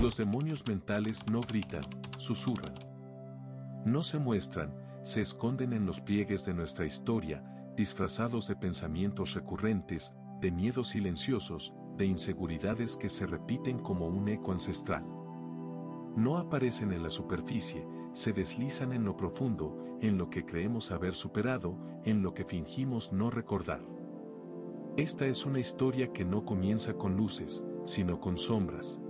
Los demonios mentales no gritan, susurran. No se muestran, se esconden en los pliegues de nuestra historia, disfrazados de pensamientos recurrentes, de miedos silenciosos, de inseguridades que se repiten como un eco ancestral. No aparecen en la superficie, se deslizan en lo profundo, en lo que creemos haber superado, en lo que fingimos no recordar. Esta es una historia que no comienza con luces, sino con sombras.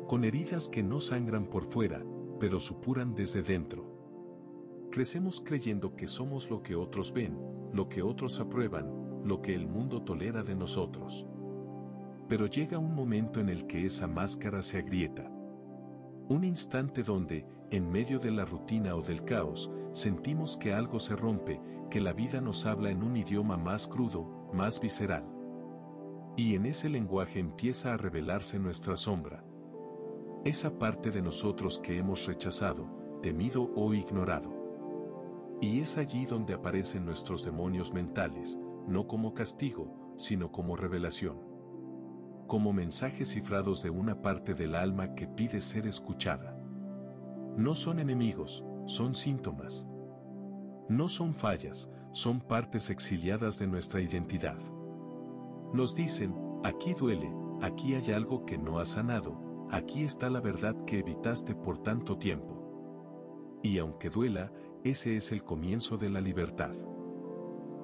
Con heridas que no sangran por fuera, pero supuran desde dentro. Crecemos creyendo que somos lo que otros ven, lo que otros aprueban, lo que el mundo tolera de nosotros. Pero llega un momento en el que esa máscara se agrieta. Un instante donde, en medio de la rutina o del caos, sentimos que algo se rompe, que la vida nos habla en un idioma más crudo, más visceral. Y en ese lenguaje empieza a revelarse nuestra sombra. Esa parte de nosotros que hemos rechazado, temido o ignorado. Y es allí donde aparecen nuestros demonios mentales, no como castigo, sino como revelación. Como mensajes cifrados de una parte del alma que pide ser escuchada. No son enemigos, son síntomas. No son fallas, son partes exiliadas de nuestra identidad. Nos dicen, aquí duele, aquí hay algo que no has sanado, aquí está la verdad que evitaste por tanto tiempo. Y aunque duela, ese es el comienzo de la libertad.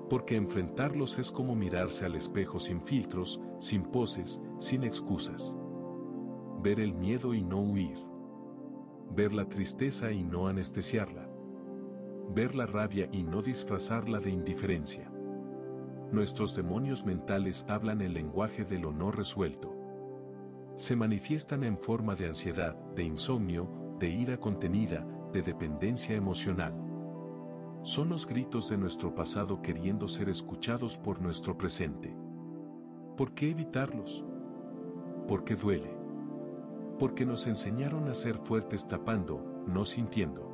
Porque enfrentarlos es como mirarse al espejo sin filtros, sin poses, sin excusas. Ver el miedo y no huir. Ver la tristeza y no anestesiarla. Ver la rabia y no disfrazarla de indiferencia. Nuestros demonios mentales hablan el lenguaje de lo no resuelto. Se manifiestan en forma de ansiedad, de insomnio, de ira contenida, de dependencia emocional. Son los gritos de nuestro pasado queriendo ser escuchados por nuestro presente. ¿Por qué evitarlos? Porque duele. Porque nos enseñaron a ser fuertes tapando, no sintiendo.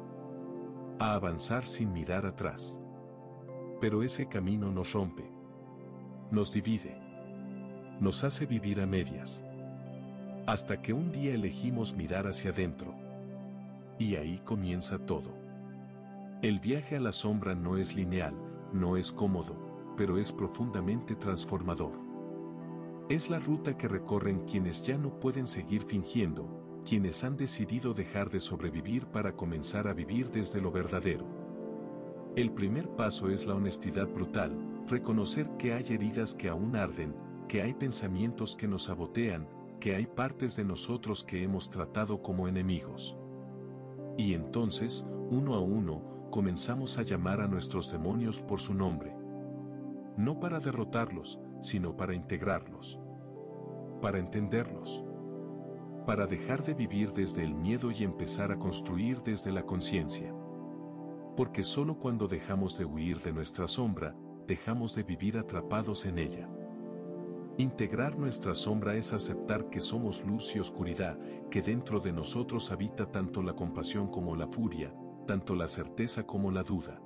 A avanzar sin mirar atrás. Pero ese camino nos rompe. Nos divide. Nos hace vivir a medias. Hasta que un día elegimos mirar hacia adentro. Y ahí comienza todo. El viaje a la sombra no es lineal, no es cómodo, pero es profundamente transformador. Es la ruta que recorren quienes ya no pueden seguir fingiendo, quienes han decidido dejar de sobrevivir para comenzar a vivir desde lo verdadero. El primer paso es la honestidad brutal, reconocer que hay heridas que aún arden, que hay pensamientos que nos sabotean, que hay partes de nosotros que hemos tratado como enemigos. Y entonces, uno a uno, comenzamos a llamar a nuestros demonios por su nombre. No para derrotarlos, sino para integrarlos. Para entenderlos. Para dejar de vivir desde el miedo y empezar a construir desde la conciencia. Porque solo cuando dejamos de huir de nuestra sombra, dejamos de vivir atrapados en ella. Integrar nuestra sombra es aceptar que somos luz y oscuridad, que dentro de nosotros habita tanto la compasión como la furia, tanto la certeza como la duda.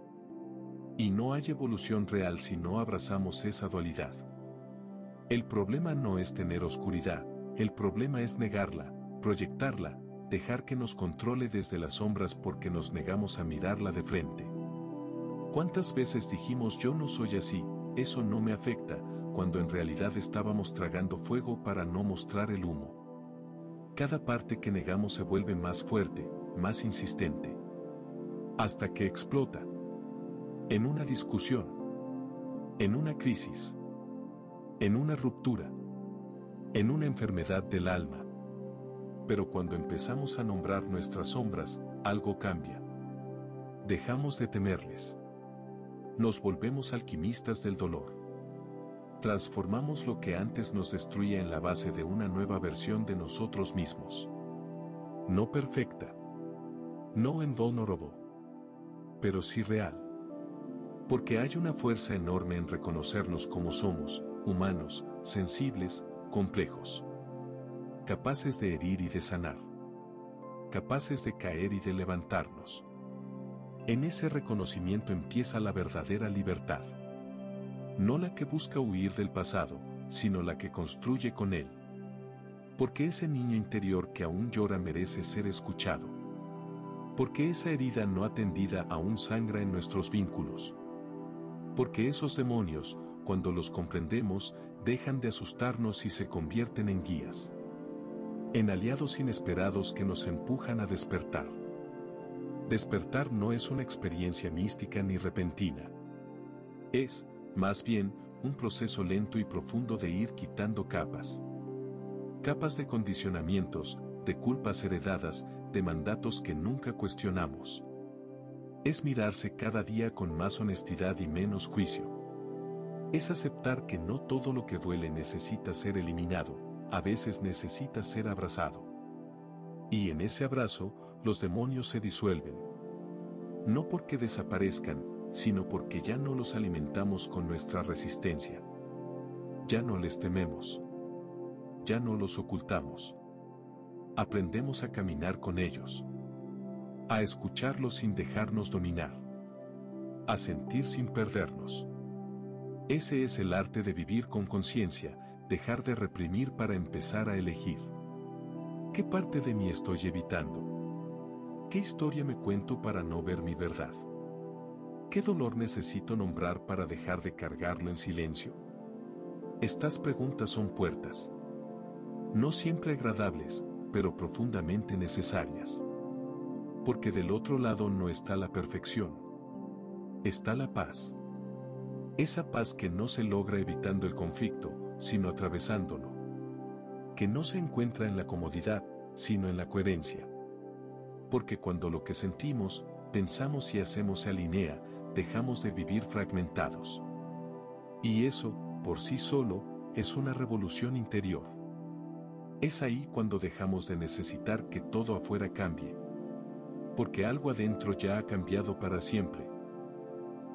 Y no hay evolución real si no abrazamos esa dualidad. El problema no es tener oscuridad, el problema es negarla, proyectarla, dejar que nos controle desde las sombras porque nos negamos a mirarla de frente. ¿Cuántas veces dijimos yo no soy así, eso no me afecta, cuando en realidad estábamos tragando fuego para no mostrar el humo? Cada parte que negamos se vuelve más fuerte, más insistente. Hasta que explota. En una discusión. En una crisis. En una ruptura. En una enfermedad del alma. Pero cuando empezamos a nombrar nuestras sombras, algo cambia. Dejamos de temerles. Nos volvemos alquimistas del dolor. Transformamos lo que antes nos destruía en la base de una nueva versión de nosotros mismos. No perfecta. No invulnerable. Pero sí real. Porque hay una fuerza enorme en reconocernos como somos, humanos, sensibles, complejos. Capaces de herir y de sanar. Capaces de caer y de levantarnos. En ese reconocimiento empieza la verdadera libertad. No la que busca huir del pasado, sino la que construye con él. Porque ese niño interior que aún llora merece ser escuchado. Porque esa herida no atendida aún sangra en nuestros vínculos. Porque esos demonios, cuando los comprendemos, dejan de asustarnos y se convierten en guías. En aliados inesperados que nos empujan a despertar. Despertar no es una experiencia mística ni repentina. Es, más bien, un proceso lento y profundo de ir quitando capas. Capas de condicionamientos, de culpas heredadas, de mandatos que nunca cuestionamos. Es mirarse cada día con más honestidad y menos juicio. Es aceptar que no todo lo que duele necesita ser eliminado, a veces necesita ser abrazado. Y en ese abrazo, los demonios se disuelven. No porque desaparezcan, sino porque ya no los alimentamos con nuestra resistencia. Ya no les tememos. Ya no los ocultamos. Aprendemos a caminar con ellos. A escucharlos sin dejarnos dominar. A sentir sin perdernos. Ese es el arte de vivir con conciencia, dejar de reprimir para empezar a elegir. ¿Qué parte de mí estoy evitando? ¿Qué historia me cuento para no ver mi verdad? ¿Qué dolor necesito nombrar para dejar de cargarlo en silencio? Estas preguntas son puertas. No siempre agradables, pero profundamente necesarias. Porque del otro lado no está la perfección. Está la paz. Esa paz que no se logra evitando el conflicto, sino atravesándolo. Que no se encuentra en la comodidad, sino en la coherencia. Porque cuando lo que sentimos, pensamos y hacemos se alinea, dejamos de vivir fragmentados. Y eso, por sí solo, es una revolución interior. Es ahí cuando dejamos de necesitar que todo afuera cambie. Porque algo adentro ya ha cambiado para siempre.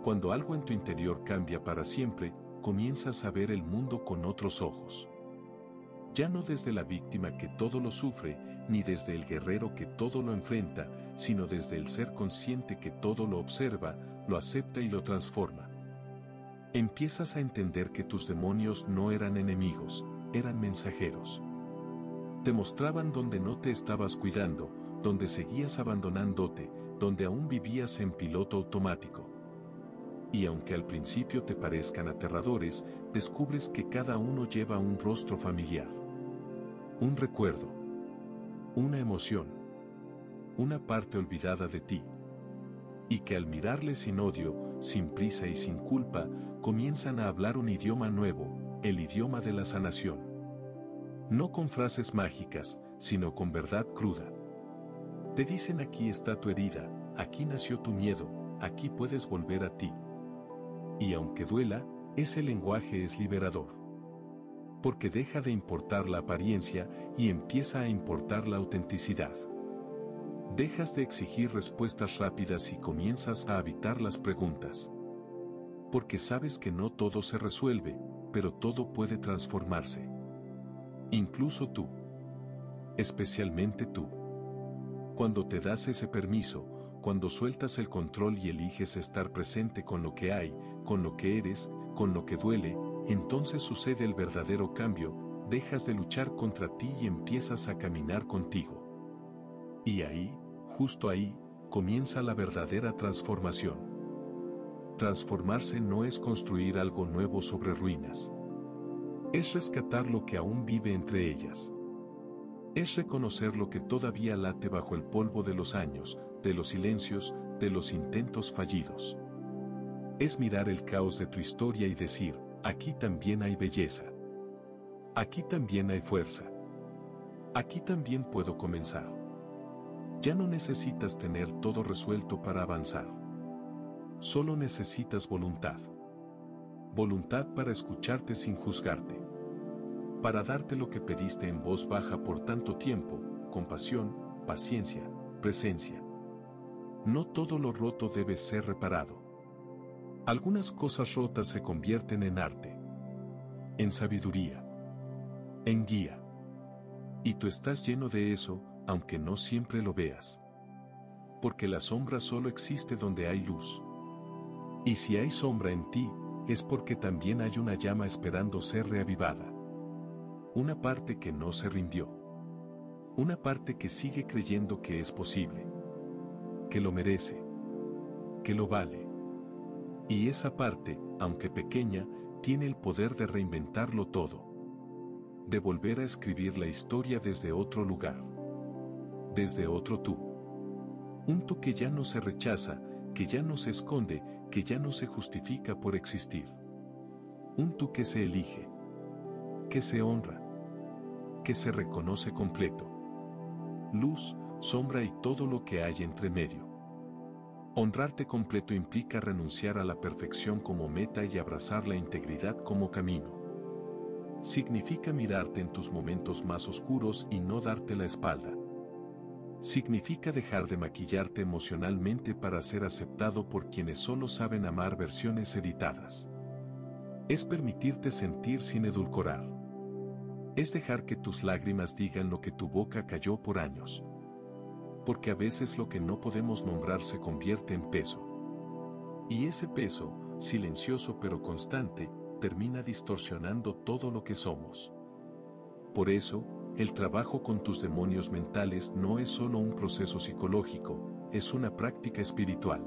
Cuando algo en tu interior cambia para siempre, comienzas a ver el mundo con otros ojos. Ya no desde la víctima que todo lo sufre, ni desde el guerrero que todo lo enfrenta, sino desde el ser consciente que todo lo observa, lo acepta y lo transforma. Empiezas a entender que tus demonios no eran enemigos, eran mensajeros. Te mostraban donde no te estabas cuidando, donde seguías abandonándote, donde aún vivías en piloto automático. Y aunque al principio te parezcan aterradores, descubres que cada uno lleva un rostro familiar. Un recuerdo. Una emoción. Una parte olvidada de ti. Y que al mirarle sin odio, sin prisa y sin culpa, comienzan a hablar un idioma nuevo, el idioma de la sanación. No con frases mágicas, sino con verdad cruda. Te dicen: aquí está tu herida, aquí nació tu miedo, aquí puedes volver a ti. Y aunque duela, ese lenguaje es liberador. Porque deja de importar la apariencia y empieza a importar la autenticidad. Dejas de exigir respuestas rápidas y comienzas a habitar las preguntas. Porque sabes que no todo se resuelve, pero todo puede transformarse. Incluso tú. Especialmente tú. Cuando te das ese permiso, cuando sueltas el control y eliges estar presente con lo que hay, con lo que eres, con lo que duele, entonces sucede el verdadero cambio, dejas de luchar contra ti y empiezas a caminar contigo. Y ahí, justo ahí, comienza la verdadera transformación. Transformarse no es construir algo nuevo sobre ruinas. Es rescatar lo que aún vive entre ellas. Es reconocer lo que todavía late bajo el polvo de los años, de los silencios, de los intentos fallidos. Es mirar el caos de tu historia y decir: aquí también hay belleza. Aquí también hay fuerza. Aquí también puedo comenzar. Ya no necesitas tener todo resuelto para avanzar. Solo necesitas voluntad. Voluntad para escucharte sin juzgarte. Para darte lo que pediste en voz baja por tanto tiempo: compasión, paciencia, presencia. No todo lo roto debe ser reparado. Algunas cosas rotas se convierten en arte, en sabiduría, en guía. Y tú estás lleno de eso, aunque no siempre lo veas. Porque la sombra solo existe donde hay luz. Y si hay sombra en ti, es porque también hay una llama esperando ser reavivada. Una parte que no se rindió. Una parte que sigue creyendo que es posible, que lo merece, que lo vale. Y esa parte, aunque pequeña, tiene el poder de reinventarlo todo. De volver a escribir la historia desde otro lugar. Desde otro tú. Un tú que ya no se rechaza, que ya no se esconde, que ya no se justifica por existir. Un tú que se elige. Que se honra. Que se reconoce completo. Luz, sombra y todo lo que hay entre medio. Honrarte completo implica renunciar a la perfección como meta y abrazar la integridad como camino. Significa mirarte en tus momentos más oscuros y no darte la espalda. Significa dejar de maquillarte emocionalmente para ser aceptado por quienes solo saben amar versiones editadas. Es permitirte sentir sin edulcorar. Es dejar que tus lágrimas digan lo que tu boca calló por años. Porque a veces lo que no podemos nombrar se convierte en peso. Y ese peso, silencioso pero constante, termina distorsionando todo lo que somos. Por eso, el trabajo con tus demonios mentales no es solo un proceso psicológico, es una práctica espiritual.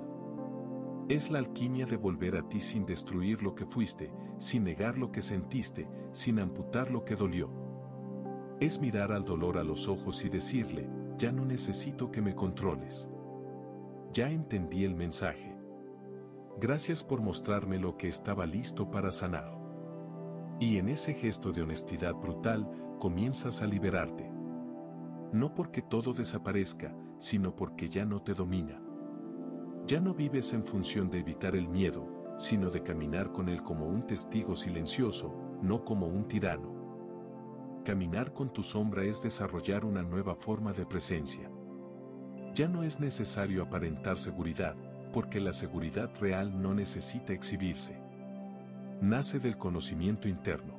Es la alquimia de volver a ti sin destruir lo que fuiste, sin negar lo que sentiste, sin amputar lo que dolió. Es mirar al dolor a los ojos y decirle, ya no necesito que me controles. Ya entendí el mensaje. Gracias por mostrarme lo que estaba listo para sanar. Y en ese gesto de honestidad brutal, comienzas a liberarte. No porque todo desaparezca, sino porque ya no te domina. Ya no vives en función de evitar el miedo, sino de caminar con él como un testigo silencioso, no como un tirano. Caminar con tu sombra es desarrollar una nueva forma de presencia. Ya no es necesario aparentar seguridad, porque la seguridad real no necesita exhibirse. Nace del conocimiento interno.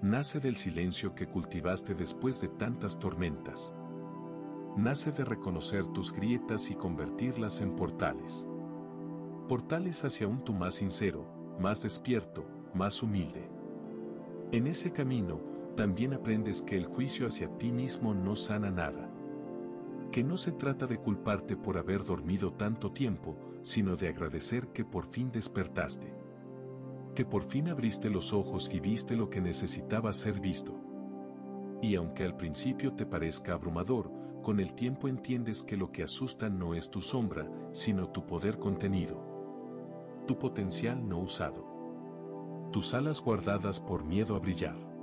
Nace del silencio que cultivaste después de tantas tormentas. Nace de reconocer tus grietas y convertirlas en portales. Portales hacia un tú más sincero, más despierto, más humilde. En ese camino, también aprendes que el juicio hacia ti mismo no sana nada. Que no se trata de culparte por haber dormido tanto tiempo, sino de agradecer que por fin despertaste. Que por fin abriste los ojos y viste lo que necesitaba ser visto. Y aunque al principio te parezca abrumador, con el tiempo entiendes que lo que asusta no es tu sombra, sino tu poder contenido. Tu potencial no usado. Tus alas guardadas por miedo a brillar.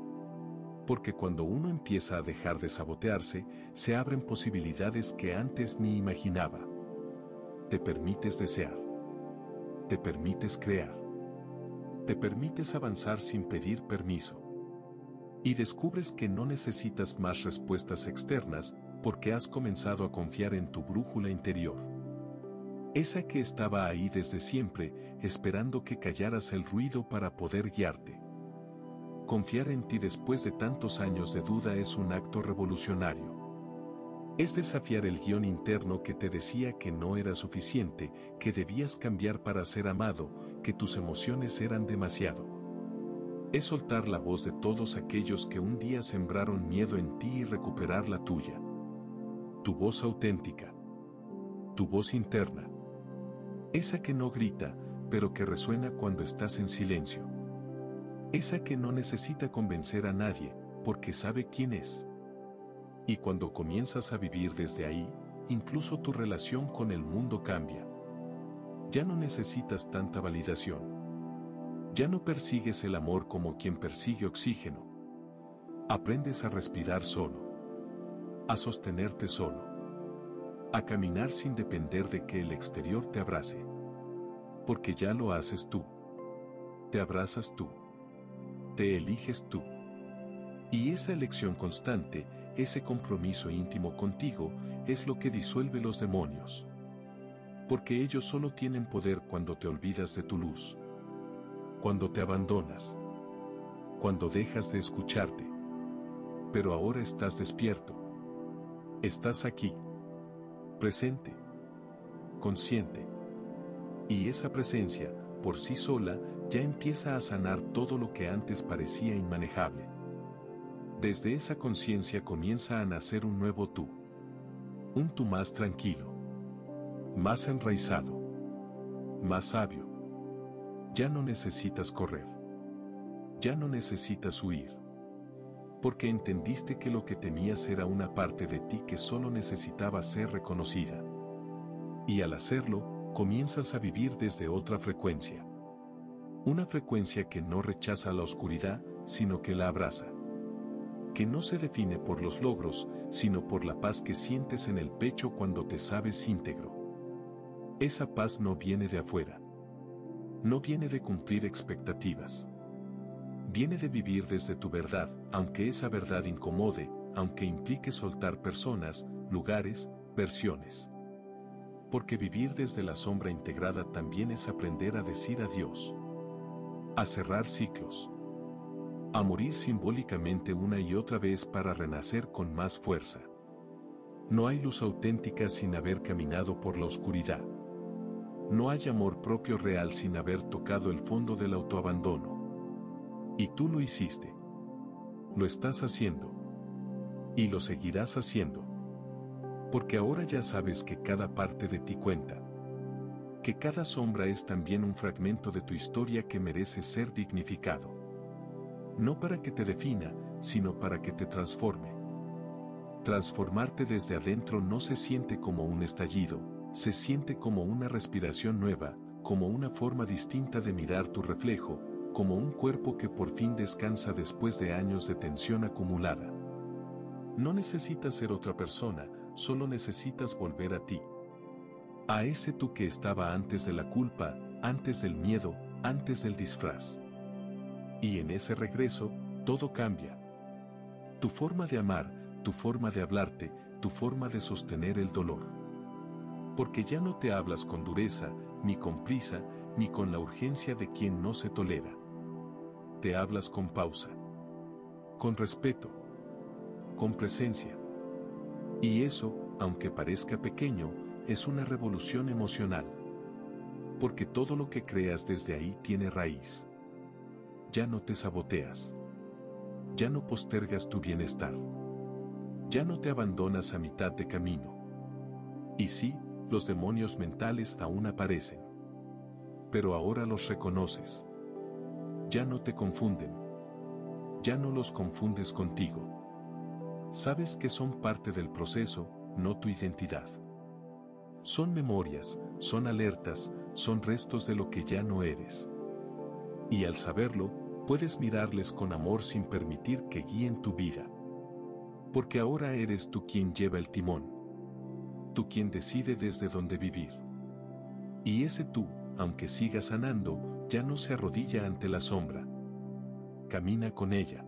Porque cuando uno empieza a dejar de sabotearse, se abren posibilidades que antes ni imaginaba. Te permites desear. Te permites crear. Te permites avanzar sin pedir permiso. Y descubres que no necesitas más respuestas externas, porque has comenzado a confiar en tu brújula interior. Esa que estaba ahí desde siempre, esperando que callaras el ruido para poder guiarte. Confiar en ti después de tantos años de duda es un acto revolucionario. Es desafiar el guión interno que te decía que no era suficiente, que debías cambiar para ser amado, que tus emociones eran demasiado. Es soltar la voz de todos aquellos que un día sembraron miedo en ti y recuperar la tuya. Tu voz auténtica. Tu voz interna. Esa que no grita, pero que resuena cuando estás en silencio. Esa que no necesita convencer a nadie, porque sabe quién es. Y cuando comienzas a vivir desde ahí, incluso tu relación con el mundo cambia. Ya no necesitas tanta validación. Ya no persigues el amor como quien persigue oxígeno. Aprendes a respirar solo. A sostenerte solo. A caminar sin depender de que el exterior te abrace. Porque ya lo haces tú. Te abrazas tú. Te eliges tú. Y esa elección constante, ese compromiso íntimo contigo, es lo que disuelve los demonios. Porque ellos solo tienen poder cuando te olvidas de tu luz. Cuando te abandonas. Cuando dejas de escucharte. Pero ahora estás despierto. Estás aquí. Presente. Consciente. Y esa presencia, por sí sola, ya empieza a sanar todo lo que antes parecía inmanejable. Desde esa conciencia comienza a nacer un nuevo tú. Un tú más tranquilo, más enraizado, más sabio. Ya no necesitas correr. Ya no necesitas huir. Porque entendiste que lo que tenías era una parte de ti que solo necesitaba ser reconocida. Y al hacerlo, comienzas a vivir desde otra frecuencia. Una frecuencia que no rechaza la oscuridad, sino que la abraza. Que no se define por los logros, sino por la paz que sientes en el pecho cuando te sabes íntegro. Esa paz no viene de afuera. No viene de cumplir expectativas. Viene de vivir desde tu verdad, aunque esa verdad incomode, aunque implique soltar personas, lugares, versiones. Porque vivir desde la sombra integrada también es aprender a decir adiós. A cerrar ciclos. A morir simbólicamente una y otra vez para renacer con más fuerza. No hay luz auténtica sin haber caminado por la oscuridad. No hay amor propio real sin haber tocado el fondo del autoabandono. Y tú lo hiciste. Lo estás haciendo. Y lo seguirás haciendo. Porque ahora ya sabes que cada parte de ti cuenta. Que cada sombra es también un fragmento de tu historia que merece ser dignificado. No para que te defina, sino para que te transforme. Transformarte desde adentro no se siente como un estallido, se siente como una respiración nueva, como una forma distinta de mirar tu reflejo, como un cuerpo que por fin descansa después de años de tensión acumulada. No necesitas ser otra persona, solo necesitas volver a ti. A ese tú que estaba antes de la culpa, antes del miedo, antes del disfraz. Y en ese regreso, todo cambia. Tu forma de amar, tu forma de hablarte, tu forma de sostener el dolor. Porque ya no te hablas con dureza, ni con prisa, ni con la urgencia de quien no se tolera. Te hablas con pausa. Con respeto. Con presencia. Y eso, aunque parezca pequeño, es una revolución emocional. Porque todo lo que creas desde ahí tiene raíz. Ya no te saboteas. Ya no postergas tu bienestar. Ya no te abandonas a mitad de camino. Y sí, los demonios mentales aún aparecen. Pero ahora los reconoces. Ya no te confunden. Ya no los confundes contigo. Sabes que son parte del proceso, no tu identidad. Son memorias, son alertas, son restos de lo que ya no eres. Y al saberlo, puedes mirarles con amor sin permitir que guíen tu vida. Porque ahora eres tú quien lleva el timón. Tú quien decide desde dónde vivir. Y ese tú, aunque siga sanando, ya no se arrodilla ante la sombra. Camina con ella.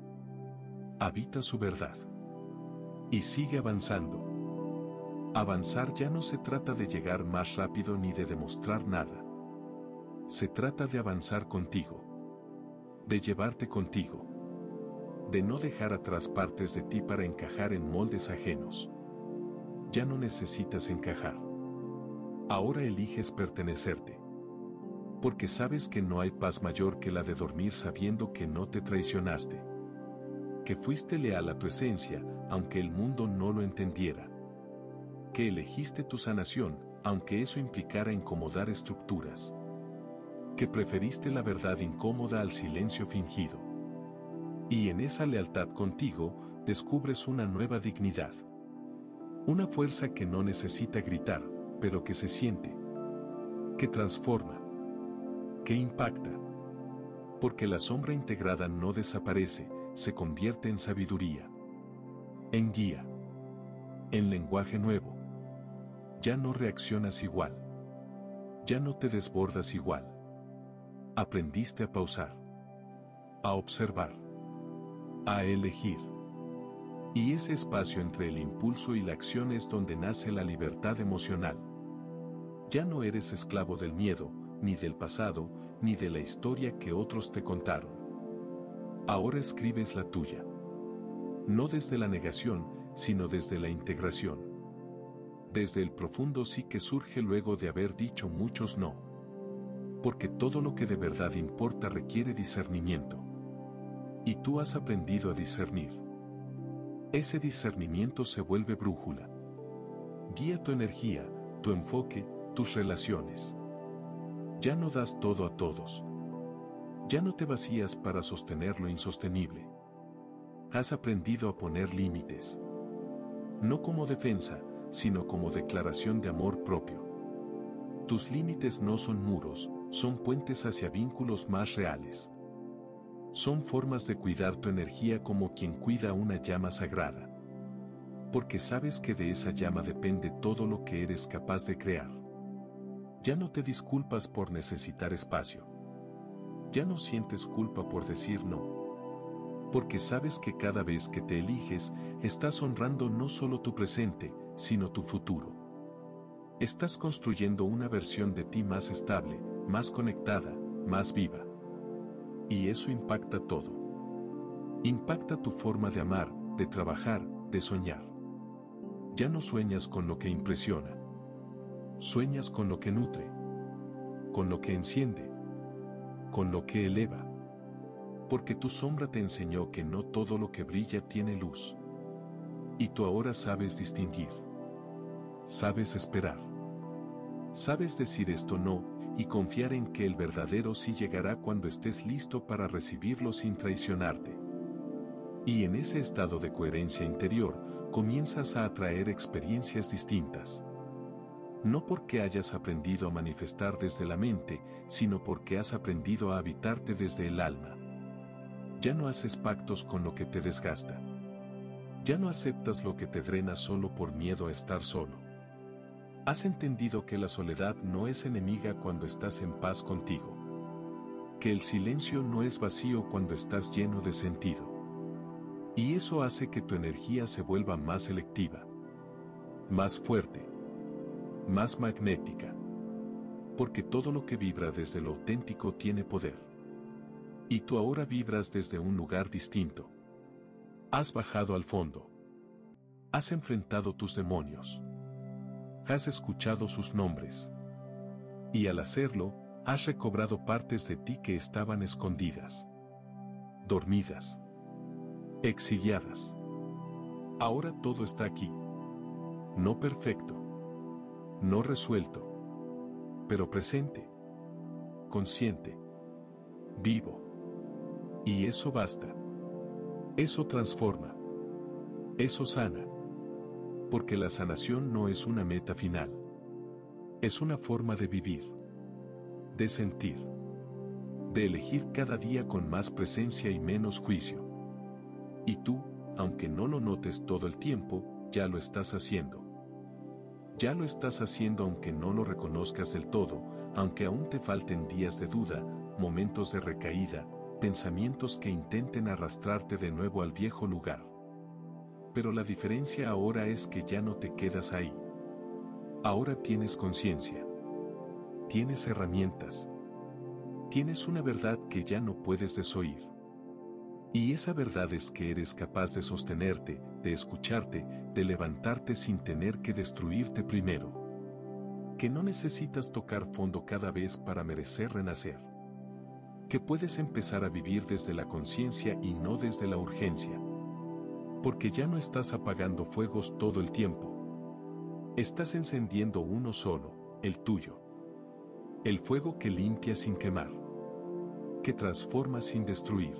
Habita su verdad. Y sigue avanzando. Avanzar ya no se trata de llegar más rápido ni de demostrar nada. Se trata de avanzar contigo. De llevarte contigo. De no dejar atrás partes de ti para encajar en moldes ajenos. Ya no necesitas encajar. Ahora eliges pertenecerte. Porque sabes que no hay paz mayor que la de dormir sabiendo que no te traicionaste. Que fuiste leal a tu esencia, aunque el mundo no lo entendiera. Que elegiste tu sanación, aunque eso implicara incomodar estructuras. Que preferiste la verdad incómoda al silencio fingido. Y en esa lealtad contigo, descubres una nueva dignidad. Una fuerza que no necesita gritar, pero que se siente. Que transforma. Que impacta. Porque la sombra integrada no desaparece, se convierte en sabiduría. En guía. En lenguaje nuevo. Ya no reaccionas igual. Ya no te desbordas igual. Aprendiste a pausar. A observar. A elegir. Y ese espacio entre el impulso y la acción es donde nace la libertad emocional. Ya no eres esclavo del miedo, ni del pasado, ni de la historia que otros te contaron. Ahora escribes la tuya. No desde la negación, sino desde la integración. Desde el profundo sí que surge luego de haber dicho muchos no. Porque todo lo que de verdad importa requiere discernimiento. Y tú has aprendido a discernir. Ese discernimiento se vuelve brújula. Guía tu energía, tu enfoque, tus relaciones. Ya no das todo a todos. Ya no te vacías para sostener lo insostenible. Has aprendido a poner límites. No como defensa, sino como declaración de amor propio. Tus límites no son muros, son puentes hacia vínculos más reales. Son formas de cuidar tu energía como quien cuida una llama sagrada. Porque sabes que de esa llama depende todo lo que eres capaz de crear. Ya no te disculpas por necesitar espacio. Ya no sientes culpa por decir no. Porque sabes que cada vez que te eliges, estás honrando no solo tu presente, sino tu futuro. Estás construyendo una versión de ti más estable, más conectada, más viva. Y eso impacta todo. Impacta tu forma de amar, de trabajar, de soñar. Ya no sueñas con lo que impresiona. Sueñas con lo que nutre. Con lo que enciende. Con lo que eleva. Porque tu sombra te enseñó que no todo lo que brilla tiene luz. Y tú ahora sabes distinguir. Sabes esperar. Sabes decir esto no, y confiar en que el verdadero sí llegará cuando estés listo para recibirlo sin traicionarte. Y en ese estado de coherencia interior, comienzas a atraer experiencias distintas. No porque hayas aprendido a manifestar desde la mente, sino porque has aprendido a habitarte desde el alma. Ya no haces pactos con lo que te desgasta. Ya no aceptas lo que te drena solo por miedo a estar solo. Has entendido que la soledad no es enemiga cuando estás en paz contigo. Que el silencio no es vacío cuando estás lleno de sentido. Y eso hace que tu energía se vuelva más selectiva. Más fuerte. Más magnética. Porque todo lo que vibra desde lo auténtico tiene poder. Y tú ahora vibras desde un lugar distinto. Has bajado al fondo. Has enfrentado tus demonios. Has escuchado sus nombres. Y al hacerlo, has recobrado partes de ti que estaban escondidas. Dormidas. Exiliadas. Ahora todo está aquí. No perfecto. No resuelto. Pero presente. Consciente. Vivo. Y eso basta. Eso transforma. Eso sana. Porque la sanación no es una meta final. Es una forma de vivir. De sentir. De elegir cada día con más presencia y menos juicio. Y tú, aunque no lo notes todo el tiempo, ya lo estás haciendo. Ya lo estás haciendo aunque no lo reconozcas del todo, aunque aún te falten días de duda, momentos de recaída, pensamientos que intenten arrastrarte de nuevo al viejo lugar. Pero la diferencia ahora es que ya no te quedas ahí. Ahora tienes conciencia. Tienes herramientas. Tienes una verdad que ya no puedes desoír. Y esa verdad es que eres capaz de sostenerte, de escucharte, de levantarte sin tener que destruirte primero. Que no necesitas tocar fondo cada vez para merecer renacer. Que puedes empezar a vivir desde la conciencia y no desde la urgencia. Porque ya no estás apagando fuegos todo el tiempo. Estás encendiendo uno solo, el tuyo. El fuego que limpia sin quemar. Que transforma sin destruir.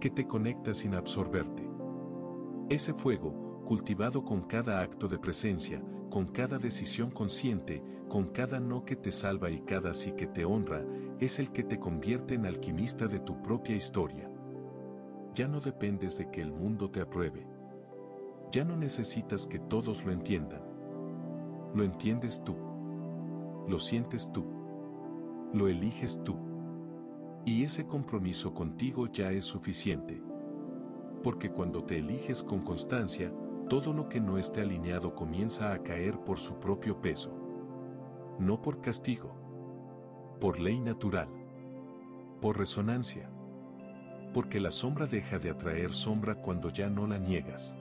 Que te conecta sin absorberte. Ese fuego, cultivado con cada acto de presencia, con cada decisión consciente, con cada no que te salva y cada sí que te honra, es el que te convierte en alquimista de tu propia historia. Ya no dependes de que el mundo te apruebe. Ya no necesitas que todos lo entiendan. Lo entiendes tú. Lo sientes tú. Lo eliges tú. Y ese compromiso contigo ya es suficiente. Porque cuando te eliges con constancia, todo lo que no esté alineado comienza a caer por su propio peso. No por castigo. Por ley natural. Por resonancia. Porque la sombra deja de atraer sombra cuando ya no la niegas.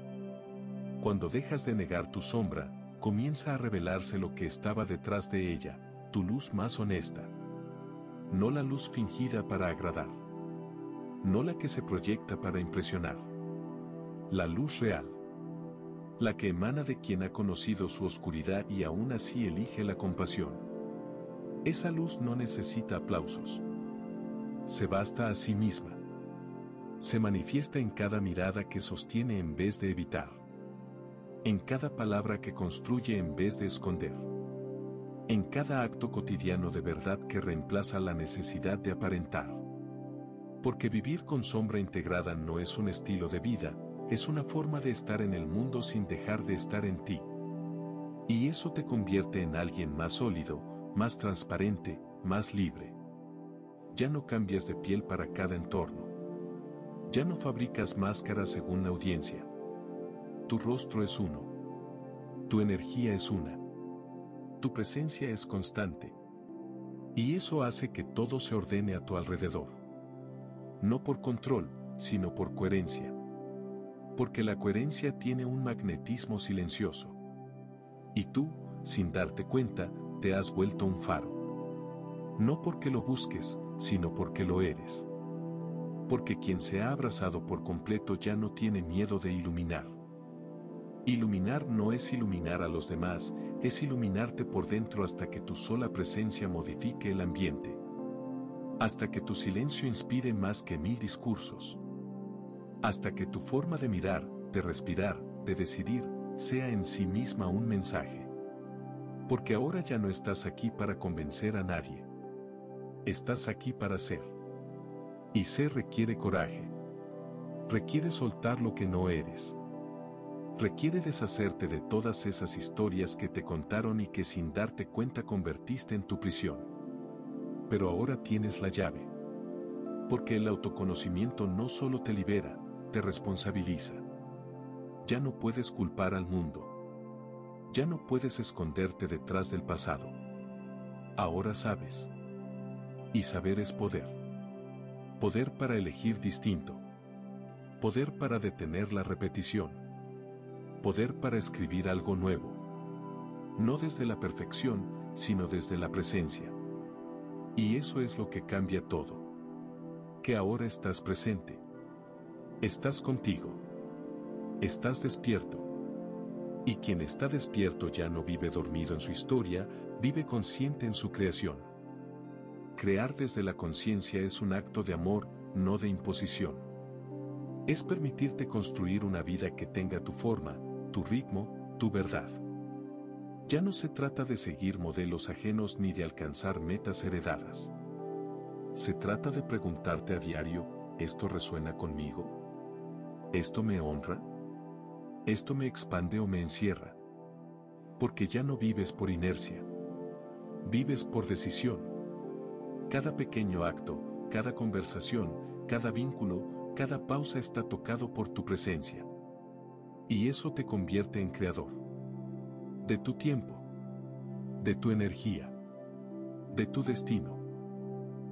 Cuando dejas de negar tu sombra, comienza a revelarse lo que estaba detrás de ella, tu luz más honesta. No la luz fingida para agradar. No la que se proyecta para impresionar. La luz real. La que emana de quien ha conocido su oscuridad y aún así elige la compasión. Esa luz no necesita aplausos. Se basta a sí misma. Se manifiesta en cada mirada que sostiene en vez de evitar. En cada palabra que construye en vez de esconder. En cada acto cotidiano de verdad que reemplaza la necesidad de aparentar. Porque vivir con sombra integrada no es un estilo de vida, es una forma de estar en el mundo sin dejar de estar en ti. Y eso te convierte en alguien más sólido, más transparente, más libre. Ya no cambias de piel para cada entorno. Ya no fabricas máscaras según la audiencia. Tu rostro es uno. Tu energía es una. Tu presencia es constante. Y eso hace que todo se ordene a tu alrededor. No por control, sino por coherencia. Porque la coherencia tiene un magnetismo silencioso. Y tú, sin darte cuenta, te has vuelto un faro. No porque lo busques, sino porque lo eres. Porque quien se ha abrazado por completo ya no tiene miedo de iluminar. Iluminar no es iluminar a los demás, es iluminarte por dentro hasta que tu sola presencia modifique el ambiente. Hasta que tu silencio inspire más que 1000 discursos. Hasta que tu forma de mirar, de respirar, de decidir, sea en sí misma un mensaje. Porque ahora ya no estás aquí para convencer a nadie. Estás aquí para ser. Y ser requiere coraje. Requiere soltar lo que no eres. Requiere deshacerte de todas esas historias que te contaron y que sin darte cuenta convertiste en tu prisión. Pero ahora tienes la llave. Porque el autoconocimiento no solo te libera, te responsabiliza. Ya no puedes culpar al mundo. Ya no puedes esconderte detrás del pasado. Ahora sabes. Y saber es poder. Poder para elegir distinto. Poder para detener la repetición. Poder para escribir algo nuevo. No desde la perfección, sino desde la presencia. Y eso es lo que cambia todo. Que ahora estás presente. Estás contigo. Estás despierto. Y quien está despierto ya no vive dormido en su historia, vive consciente en su creación. Crear desde la conciencia es un acto de amor, no de imposición. Es permitirte construir una vida que tenga tu forma, tu ritmo, tu verdad. Ya no se trata de seguir modelos ajenos ni de alcanzar metas heredadas. Se trata de preguntarte a diario, ¿esto resuena conmigo? ¿Esto me honra? ¿Esto me expande o me encierra? Porque ya no vives por inercia. Vives por decisión. Cada pequeño acto, cada conversación, cada vínculo, cada pausa está tocado por tu presencia. Y eso te convierte en creador. De tu tiempo. De tu energía. De tu destino.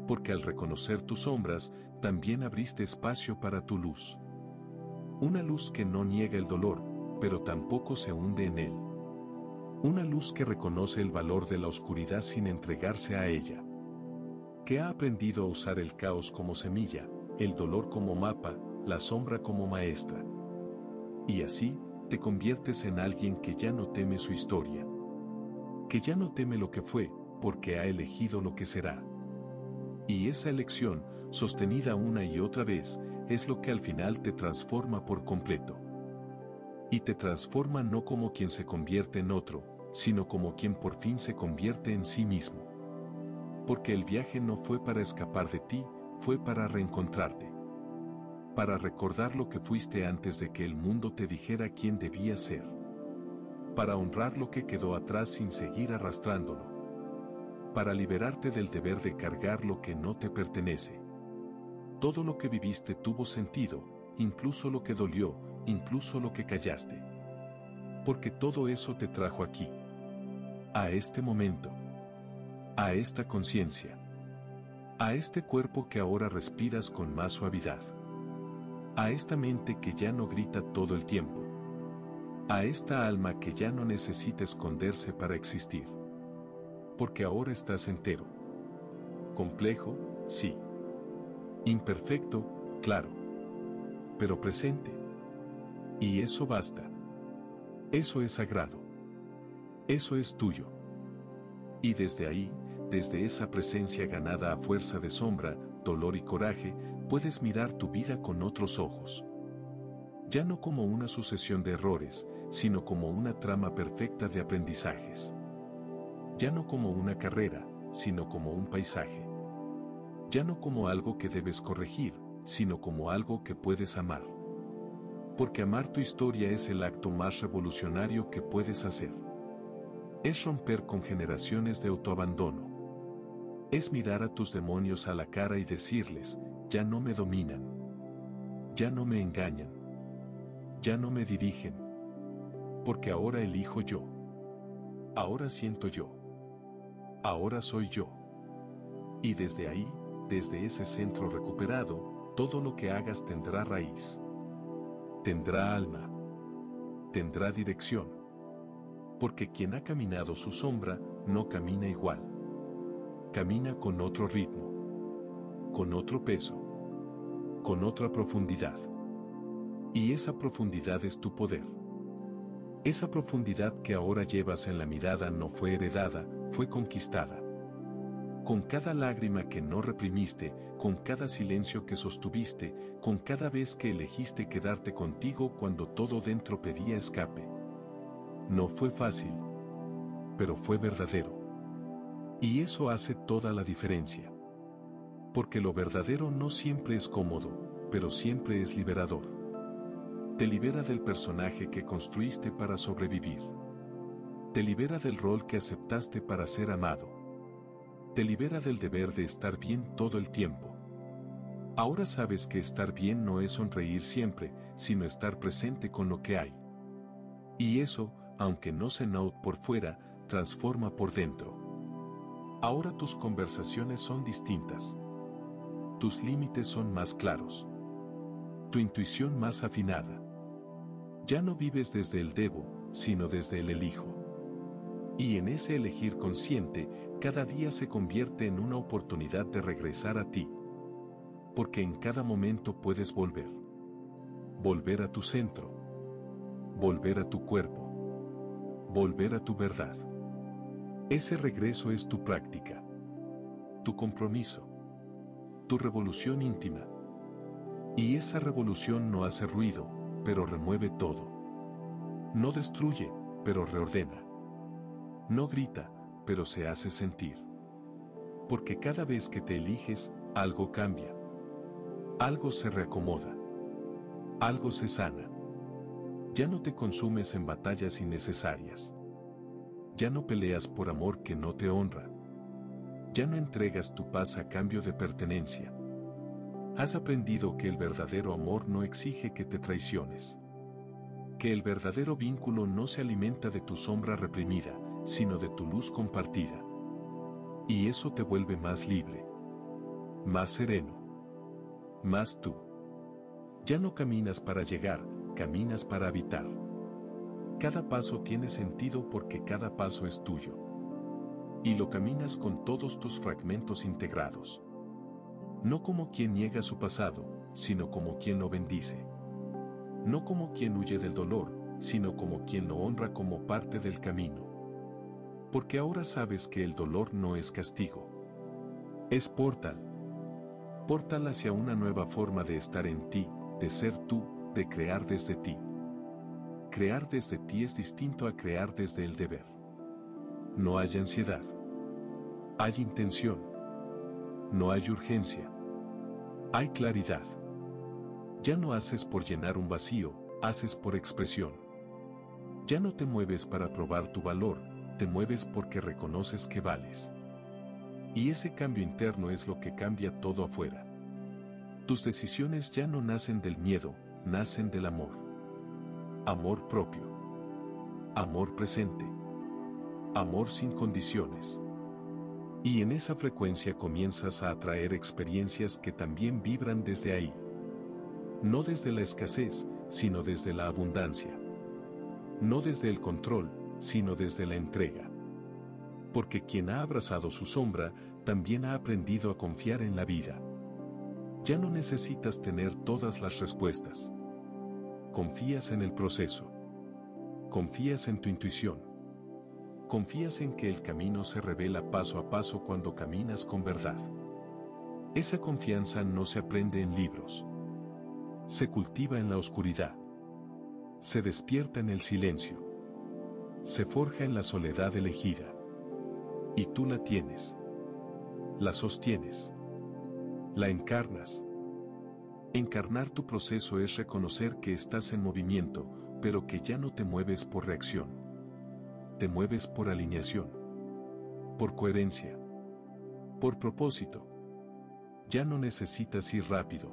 Porque al reconocer tus sombras, también abriste espacio para tu luz. Una luz que no niega el dolor, pero tampoco se hunde en él. Una luz que reconoce el valor de la oscuridad sin entregarse a ella. Que ha aprendido a usar el caos como semilla, el dolor como mapa, la sombra como maestra. Y así, te conviertes en alguien que ya no teme su historia. Que ya no teme lo que fue, porque ha elegido lo que será. Y esa elección, sostenida una y otra vez, es lo que al final te transforma por completo. Y te transforma no como quien se convierte en otro, sino como quien por fin se convierte en sí mismo. Porque el viaje no fue para escapar de ti, fue para reencontrarte. Para recordar lo que fuiste antes de que el mundo te dijera quién debías ser. Para honrar lo que quedó atrás sin seguir arrastrándolo. Para liberarte del deber de cargar lo que no te pertenece. Todo lo que viviste tuvo sentido, incluso lo que dolió, incluso lo que callaste. Porque todo eso te trajo aquí. A este momento. A esta conciencia. A este cuerpo que ahora respiras con más suavidad. A esta mente que ya no grita todo el tiempo. A esta alma que ya no necesita esconderse para existir. Porque ahora estás entero. Complejo, sí. Imperfecto, claro. Pero presente. Y eso basta. Eso es sagrado. Eso es tuyo. Y desde ahí, desde esa presencia ganada a fuerza de sombra, dolor y coraje, puedes mirar tu vida con otros ojos. Ya no como una sucesión de errores, sino como una trama perfecta de aprendizajes. Ya no como una carrera, sino como un paisaje. Ya no como algo que debes corregir, sino como algo que puedes amar. Porque amar tu historia es el acto más revolucionario que puedes hacer. Es romper con generaciones de autoabandono. Es mirar a tus demonios a la cara y decirles, ya no me dominan. Ya no me engañan. Ya no me dirigen. Porque ahora elijo yo. Ahora siento yo. Ahora soy yo. Y desde ahí, desde ese centro recuperado, todo lo que hagas tendrá raíz. Tendrá alma. Tendrá dirección. Porque quien ha caminado su sombra, no camina igual. Camina con otro ritmo. Con otro peso. Con otra profundidad. Y esa profundidad es tu poder. Esa profundidad que ahora llevas en la mirada no fue heredada, fue conquistada. Con cada lágrima que no reprimiste, con cada silencio que sostuviste, con cada vez que elegiste quedarte contigo cuando todo dentro pedía escape. No fue fácil, pero fue verdadero. Y eso hace toda la diferencia. Porque lo verdadero no siempre es cómodo, pero siempre es liberador. Te libera del personaje que construiste para sobrevivir. Te libera del rol que aceptaste para ser amado. Te libera del deber de estar bien todo el tiempo. Ahora sabes que estar bien no es sonreír siempre, sino estar presente con lo que hay. Y eso, aunque no se note por fuera, transforma por dentro. Ahora tus conversaciones son distintas. Tus límites son más claros. Tu intuición más afinada. Ya no vives desde el debo, sino desde el elijo. Y en ese elegir consciente, cada día se convierte en una oportunidad de regresar a ti. Porque en cada momento puedes volver. Volver a tu centro. Volver a tu cuerpo. Volver a tu verdad. Ese regreso es tu práctica. Tu compromiso. Tu revolución íntima. Y esa revolución no hace ruido, pero remueve todo. No destruye, pero reordena. No grita, pero se hace sentir. Porque cada vez que te eliges, algo cambia. Algo se reacomoda. Algo se sana. Ya no te consumes en batallas innecesarias. Ya no peleas por amor que no te honra. Ya no entregas tu paz a cambio de pertenencia. Has aprendido que el verdadero amor no exige que te traiciones. Que el verdadero vínculo no se alimenta de tu sombra reprimida, sino de tu luz compartida. Y eso te vuelve más libre. Más sereno. Más tú. Ya no caminas para llegar, caminas para habitar. Cada paso tiene sentido porque cada paso es tuyo. Y lo caminas con todos tus fragmentos integrados. No como quien niega su pasado, sino como quien lo bendice. No como quien huye del dolor, sino como quien lo honra como parte del camino. Porque ahora sabes que el dolor no es castigo. Es portal. Portal hacia una nueva forma de estar en ti, de ser tú, de crear desde ti. Crear desde ti es distinto a crear desde el deber. No hay ansiedad. Hay intención. No hay urgencia. Hay claridad. Ya no haces por llenar un vacío, haces por expresión. Ya no te mueves para probar tu valor, te mueves porque reconoces que vales. Y ese cambio interno es lo que cambia todo afuera. Tus decisiones ya no nacen del miedo, nacen del amor. Amor propio. Amor presente. Amor sin condiciones. Y en esa frecuencia comienzas a atraer experiencias que también vibran desde ahí. No desde la escasez, sino desde la abundancia. No desde el control, sino desde la entrega. Porque quien ha abrazado su sombra, también ha aprendido a confiar en la vida. Ya no necesitas tener todas las respuestas. Confías en el proceso. Confías en tu intuición. Confías en que el camino se revela paso a paso cuando caminas con verdad. Esa confianza no se aprende en libros. Se cultiva en la oscuridad. Se despierta en el silencio. Se forja en la soledad elegida. Y tú la tienes. La sostienes. La encarnas. Encarnar tu proceso es reconocer que estás en movimiento, pero que ya no te mueves por reacción. Te mueves por alineación. Por coherencia. Por propósito. Ya no necesitas ir rápido.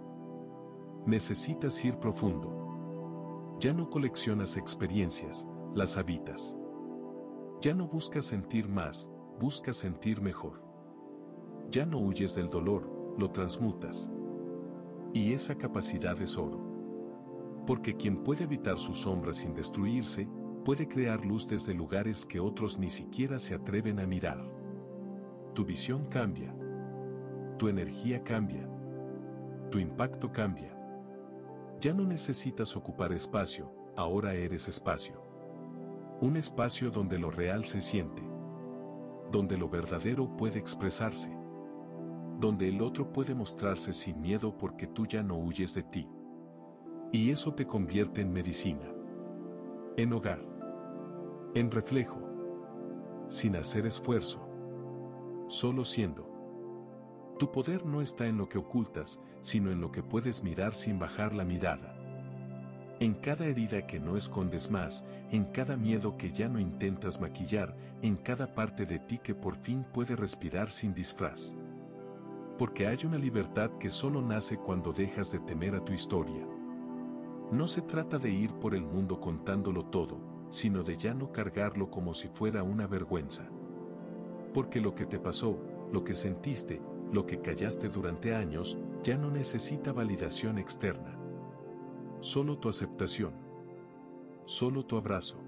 Necesitas ir profundo. Ya no coleccionas experiencias, las habitas. Ya no buscas sentir más, buscas sentir mejor. Ya no huyes del dolor, lo transmutas. Y esa capacidad es oro. Porque quien puede evitar su sombra sin destruirse, puede crear luz desde lugares que otros ni siquiera se atreven a mirar. Tu visión cambia. Tu energía cambia. Tu impacto cambia. Ya no necesitas ocupar espacio, ahora eres espacio. Un espacio donde lo real se siente. Donde lo verdadero puede expresarse. Donde el otro puede mostrarse sin miedo porque tú ya no huyes de ti. Y eso te convierte en medicina. En hogar. En reflejo. Sin hacer esfuerzo. Solo siendo. Tu poder no está en lo que ocultas, sino en lo que puedes mirar sin bajar la mirada. En cada herida que no escondes más, en cada miedo que ya no intentas maquillar, en cada parte de ti que por fin puede respirar sin disfraz. Porque hay una libertad que solo nace cuando dejas de temer a tu historia. No se trata de ir por el mundo contándolo todo, sino de ya no cargarlo como si fuera una vergüenza. Porque lo que te pasó, lo que sentiste, lo que callaste durante años, ya no necesita validación externa. Solo tu aceptación. Solo tu abrazo.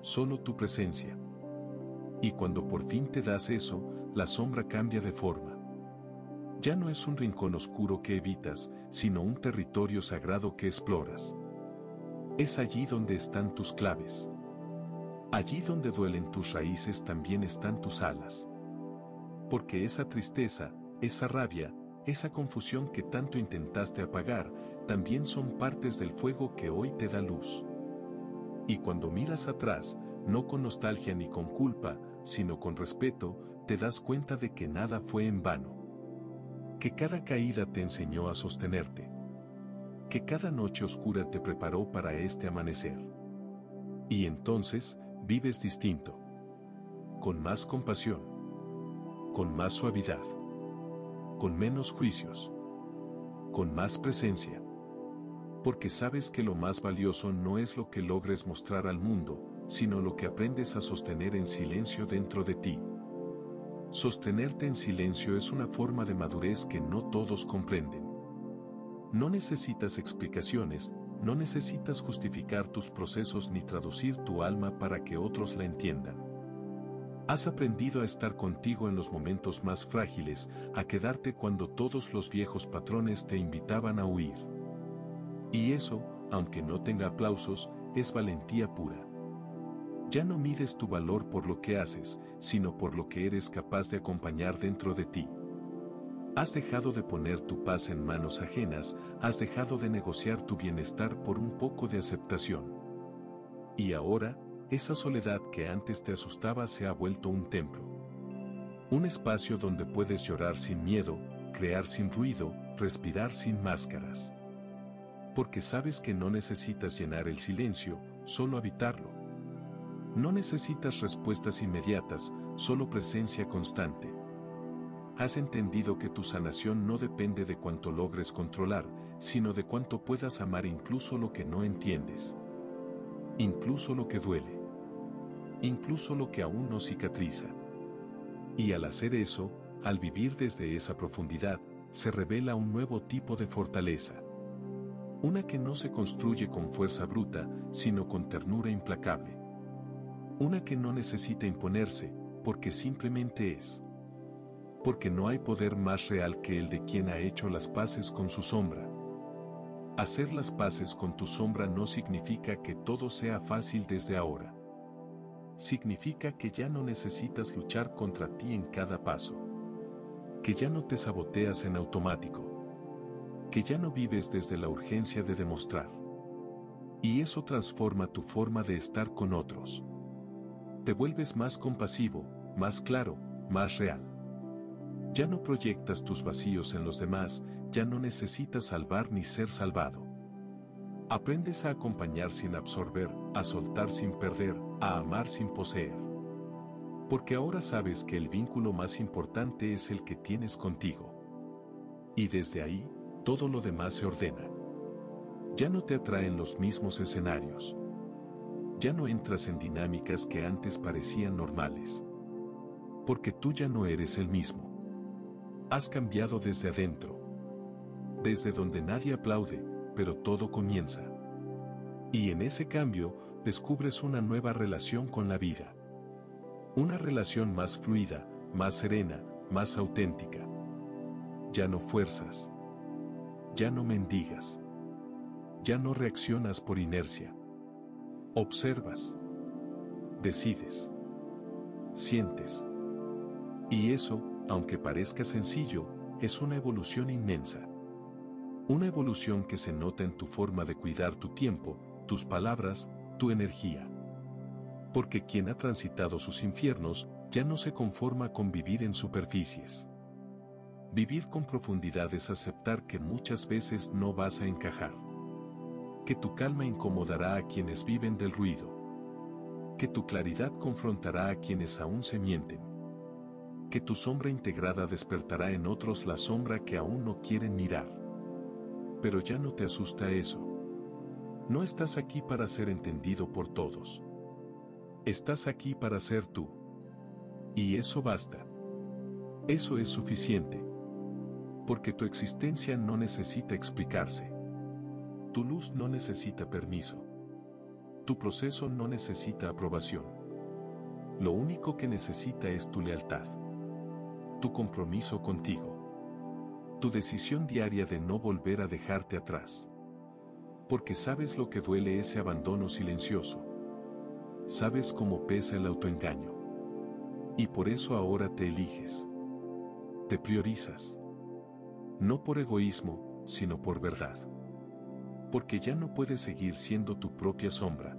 Solo tu presencia. Y cuando por fin te das eso, la sombra cambia de forma. Ya no es un rincón oscuro que evitas, sino un territorio sagrado que exploras. Es allí donde están tus claves. Allí donde duelen tus raíces también están tus alas. Porque esa tristeza, esa rabia, esa confusión que tanto intentaste apagar, también son partes del fuego que hoy te da luz. Y cuando miras atrás, no con nostalgia ni con culpa, sino con respeto, te das cuenta de que nada fue en vano. Que cada caída te enseñó a sostenerte. Que cada noche oscura te preparó para este amanecer. Y entonces, vives distinto. Con más compasión. Con más suavidad. Con menos juicios. Con más presencia. Porque sabes que lo más valioso no es lo que logres mostrar al mundo, sino lo que aprendes a sostener en silencio dentro de ti. Sostenerte en silencio es una forma de madurez que no todos comprenden. No necesitas explicaciones, no necesitas justificar tus procesos ni traducir tu alma para que otros la entiendan. Has aprendido a estar contigo en los momentos más frágiles, a quedarte cuando todos los viejos patrones te invitaban a huir. Y eso, aunque no tenga aplausos, es valentía pura. Ya no mides tu valor por lo que haces, sino por lo que eres capaz de acompañar dentro de ti. Has dejado de poner tu paz en manos ajenas, has dejado de negociar tu bienestar por un poco de aceptación. Y ahora, esa soledad que antes te asustaba se ha vuelto un templo. Un espacio donde puedes llorar sin miedo, crear sin ruido, respirar sin máscaras. Porque sabes que no necesitas llenar el silencio, solo habitarlo. No necesitas respuestas inmediatas, solo presencia constante. Has entendido que tu sanación no depende de cuánto logres controlar, sino de cuánto puedas amar incluso lo que no entiendes. Incluso lo que duele. Incluso lo que aún no cicatriza. Y al hacer eso, al vivir desde esa profundidad, se revela un nuevo tipo de fortaleza. Una que no se construye con fuerza bruta, sino con ternura implacable. Una que no necesita imponerse, porque simplemente es. Porque no hay poder más real que el de quien ha hecho las paces con su sombra. Hacer las paces con tu sombra no significa que todo sea fácil desde ahora. Significa que ya no necesitas luchar contra ti en cada paso. Que ya no te saboteas en automático. Que ya no vives desde la urgencia de demostrar. Y eso transforma tu forma de estar con otros. Te vuelves más compasivo, más claro, más real. Ya no proyectas tus vacíos en los demás, ya no necesitas salvar ni ser salvado. Aprendes a acompañar sin absorber, a soltar sin perder, a amar sin poseer. Porque ahora sabes que el vínculo más importante es el que tienes contigo. Y desde ahí, todo lo demás se ordena. Ya no te atraen los mismos escenarios. Ya no entras en dinámicas que antes parecían normales. Porque tú ya no eres el mismo. Has cambiado desde adentro. Desde donde nadie aplaude, pero todo comienza. Y en ese cambio, descubres una nueva relación con la vida. Una relación más fluida, más serena, más auténtica. Ya no fuerzas. Ya no mendigas. Ya no reaccionas por inercia. Observas. Decides. Sientes. Y eso, aunque parezca sencillo, es una evolución inmensa. Una evolución que se nota en tu forma de cuidar tu tiempo, tus palabras, tu energía. Porque quien ha transitado sus infiernos, ya no se conforma con vivir en superficies. Vivir con profundidad es aceptar que muchas veces no vas a encajar. Que tu calma incomodará a quienes viven del ruido. Que tu claridad confrontará a quienes aún se mienten. Que tu sombra integrada despertará en otros la sombra que aún no quieren mirar. Pero ya no te asusta eso. No estás aquí para ser entendido por todos. Estás aquí para ser tú. Y eso basta. Eso es suficiente. Porque tu existencia no necesita explicarse. Tu luz no necesita permiso. Tu proceso no necesita aprobación. Lo único que necesita es tu lealtad. Tu compromiso contigo. Tu decisión diaria de no volver a dejarte atrás. Porque sabes lo que duele ese abandono silencioso. Sabes cómo pesa el autoengaño. Y por eso ahora te eliges. Te priorizas. No por egoísmo, sino por verdad. Porque ya no puedes seguir siendo tu propia sombra.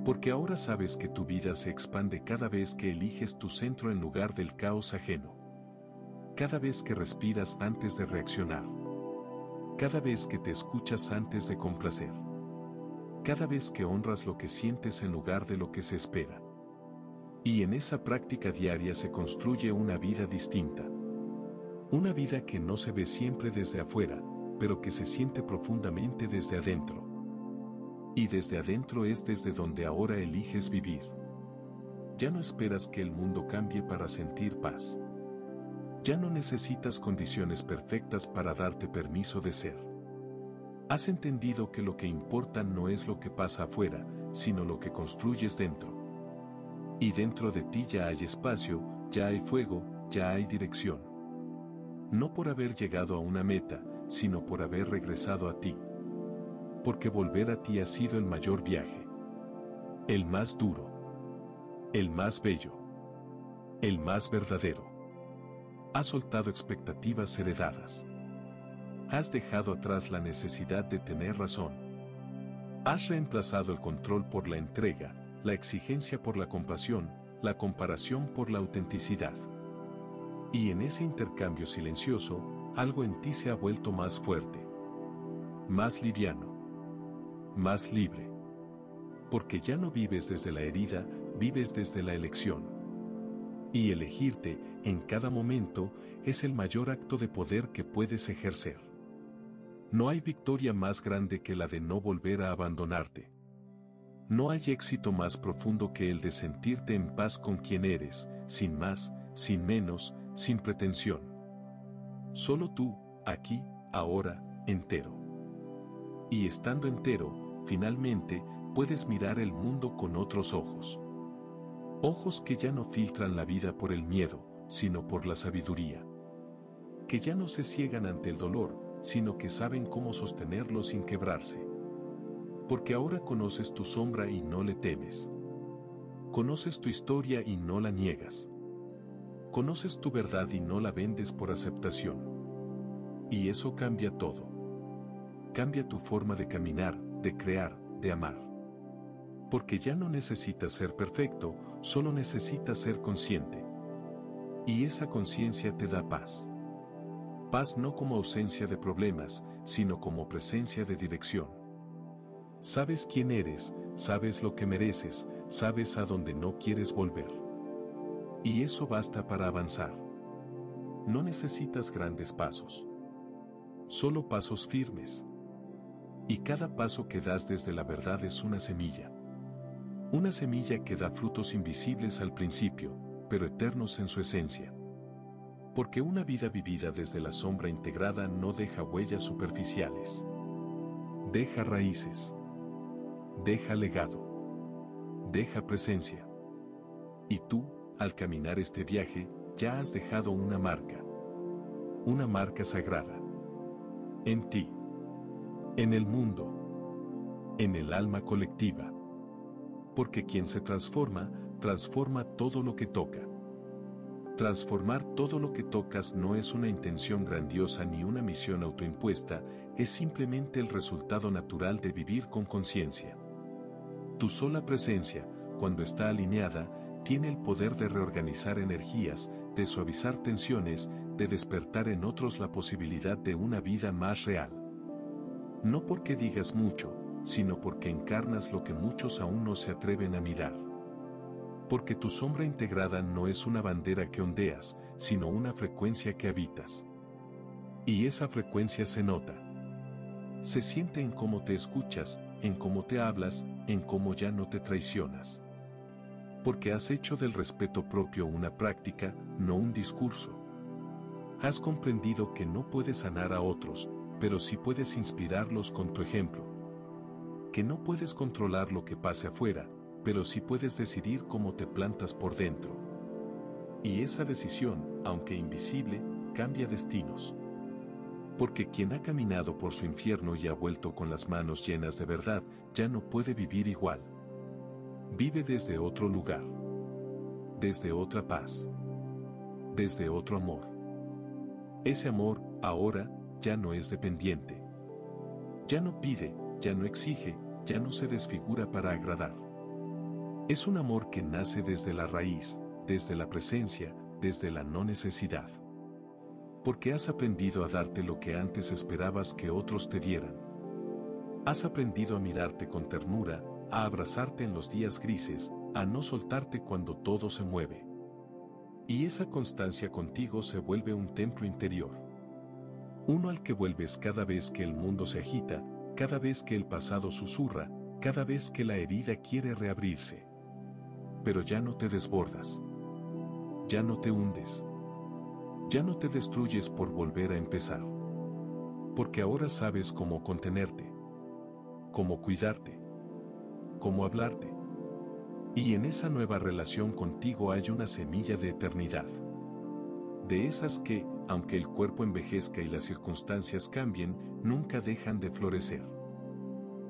Porque ahora sabes que tu vida se expande cada vez que eliges tu centro en lugar del caos ajeno. Cada vez que respiras antes de reaccionar. Cada vez que te escuchas antes de complacer. Cada vez que honras lo que sientes en lugar de lo que se espera. Y en esa práctica diaria se construye una vida distinta. Una vida que no se ve siempre desde afuera, pero que se siente profundamente desde adentro. Y desde adentro es desde donde ahora eliges vivir. Ya no esperas que el mundo cambie para sentir paz. Ya no necesitas condiciones perfectas para darte permiso de ser. Has entendido que lo que importa no es lo que pasa afuera, sino lo que construyes dentro. Y dentro de ti ya hay espacio, ya hay fuego, ya hay dirección. No por haber llegado a una meta, sino por haber regresado a ti. Porque volver a ti ha sido el mayor viaje. El más duro. El más bello. El más verdadero. Has soltado expectativas heredadas. Has dejado atrás la necesidad de tener razón. Has reemplazado el control por la entrega, la exigencia por la compasión, la comparación por la autenticidad. Y en ese intercambio silencioso, algo en ti se ha vuelto más fuerte. Más liviano. Más libre. Porque ya no vives desde la herida, vives desde la elección. Y elegirte, en cada momento, es el mayor acto de poder que puedes ejercer. No hay victoria más grande que la de no volver a abandonarte. No hay éxito más profundo que el de sentirte en paz con quien eres, sin más, sin menos, sin pretensión. Solo tú, aquí, ahora, entero. Y estando entero, finalmente, puedes mirar el mundo con otros ojos. Ojos que ya no filtran la vida por el miedo, sino por la sabiduría. Que ya no se ciegan ante el dolor, sino que saben cómo sostenerlo sin quebrarse. Porque ahora conoces tu sombra y no le temes. Conoces tu historia y no la niegas. Conoces tu verdad y no la vendes por aceptación. Y eso cambia todo. Cambia tu forma de caminar, de crear, de amar. Porque ya no necesitas ser perfecto, solo necesitas ser consciente. Y esa conciencia te da paz. Paz no como ausencia de problemas, sino como presencia de dirección. Sabes quién eres, sabes lo que mereces, sabes a dónde no quieres volver. Y eso basta para avanzar. No necesitas grandes pasos. Solo pasos firmes. Y cada paso que das desde la verdad es una semilla. Una semilla que da frutos invisibles al principio, pero eternos en su esencia. Porque una vida vivida desde la sombra integrada no deja huellas superficiales. Deja raíces. Deja legado. Deja presencia. Y tú, al caminar este viaje, ya has dejado una marca. Una marca sagrada. En ti. En el mundo. En el alma colectiva. Porque quien se transforma, transforma todo lo que toca. Transformar todo lo que tocas no es una intención grandiosa ni una misión autoimpuesta, es simplemente el resultado natural de vivir con conciencia. Tu sola presencia, cuando está alineada, tiene el poder de reorganizar energías, de suavizar tensiones, de despertar en otros la posibilidad de una vida más real. No porque digas mucho, sino porque encarnas lo que muchos aún no se atreven a mirar. Porque tu sombra integrada no es una bandera que ondeas, sino una frecuencia que habitas. Y esa frecuencia se nota. Se siente en cómo te escuchas, en cómo te hablas, en cómo ya no te traicionas. Porque has hecho del respeto propio una práctica, no un discurso. Has comprendido que no puedes sanar a otros, pero sí puedes inspirarlos con tu ejemplo. Que no puedes controlar lo que pase afuera, pero sí puedes decidir cómo te plantas por dentro. Y esa decisión, aunque invisible, cambia destinos. Porque quien ha caminado por su infierno y ha vuelto con las manos llenas de verdad, ya no puede vivir igual. Vive desde otro lugar. Desde otra paz. Desde otro amor. Ese amor, ahora, ya no es dependiente. Ya no pide, ya no exige, ya no se desfigura para agradar. Es un amor que nace desde la raíz, desde la presencia, desde la no necesidad. Porque has aprendido a darte lo que antes esperabas que otros te dieran. Has aprendido a mirarte con ternura, a abrazarte en los días grises, a no soltarte cuando todo se mueve. Y esa constancia contigo se vuelve un templo interior. Uno al que vuelves cada vez que el mundo se agita, cada vez que el pasado susurra, cada vez que la herida quiere reabrirse. Pero ya no te desbordas. Ya no te hundes. Ya no te destruyes por volver a empezar. Porque ahora sabes cómo contenerte. Cómo cuidarte. Cómo hablarte. Y en esa nueva relación contigo hay una semilla de eternidad. De esas que, aunque el cuerpo envejezca y las circunstancias cambien, nunca dejan de florecer.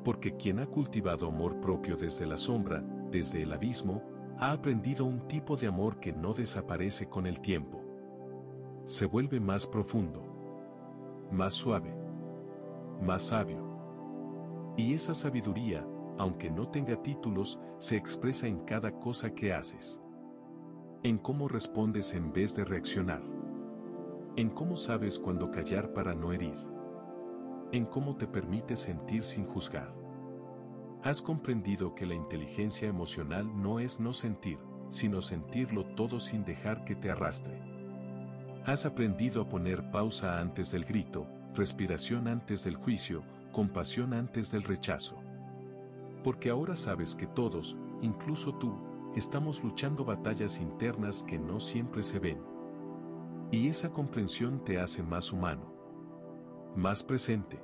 Porque quien ha cultivado amor propio desde la sombra, desde el abismo, ha aprendido un tipo de amor que no desaparece con el tiempo. Se vuelve más profundo, más suave, más sabio. Y esa sabiduría, aunque no tenga títulos, se expresa en cada cosa que haces. En cómo respondes en vez de reaccionar. En cómo sabes cuándo callar para no herir. En cómo te permites sentir sin juzgar. Has comprendido que la inteligencia emocional no es no sentir, sino sentirlo todo sin dejar que te arrastre. Has aprendido a poner pausa antes del grito, respiración antes del juicio, compasión antes del rechazo. Porque ahora sabes que todos, incluso tú, estamos luchando batallas internas que no siempre se ven. Y esa comprensión te hace más humano, más presente,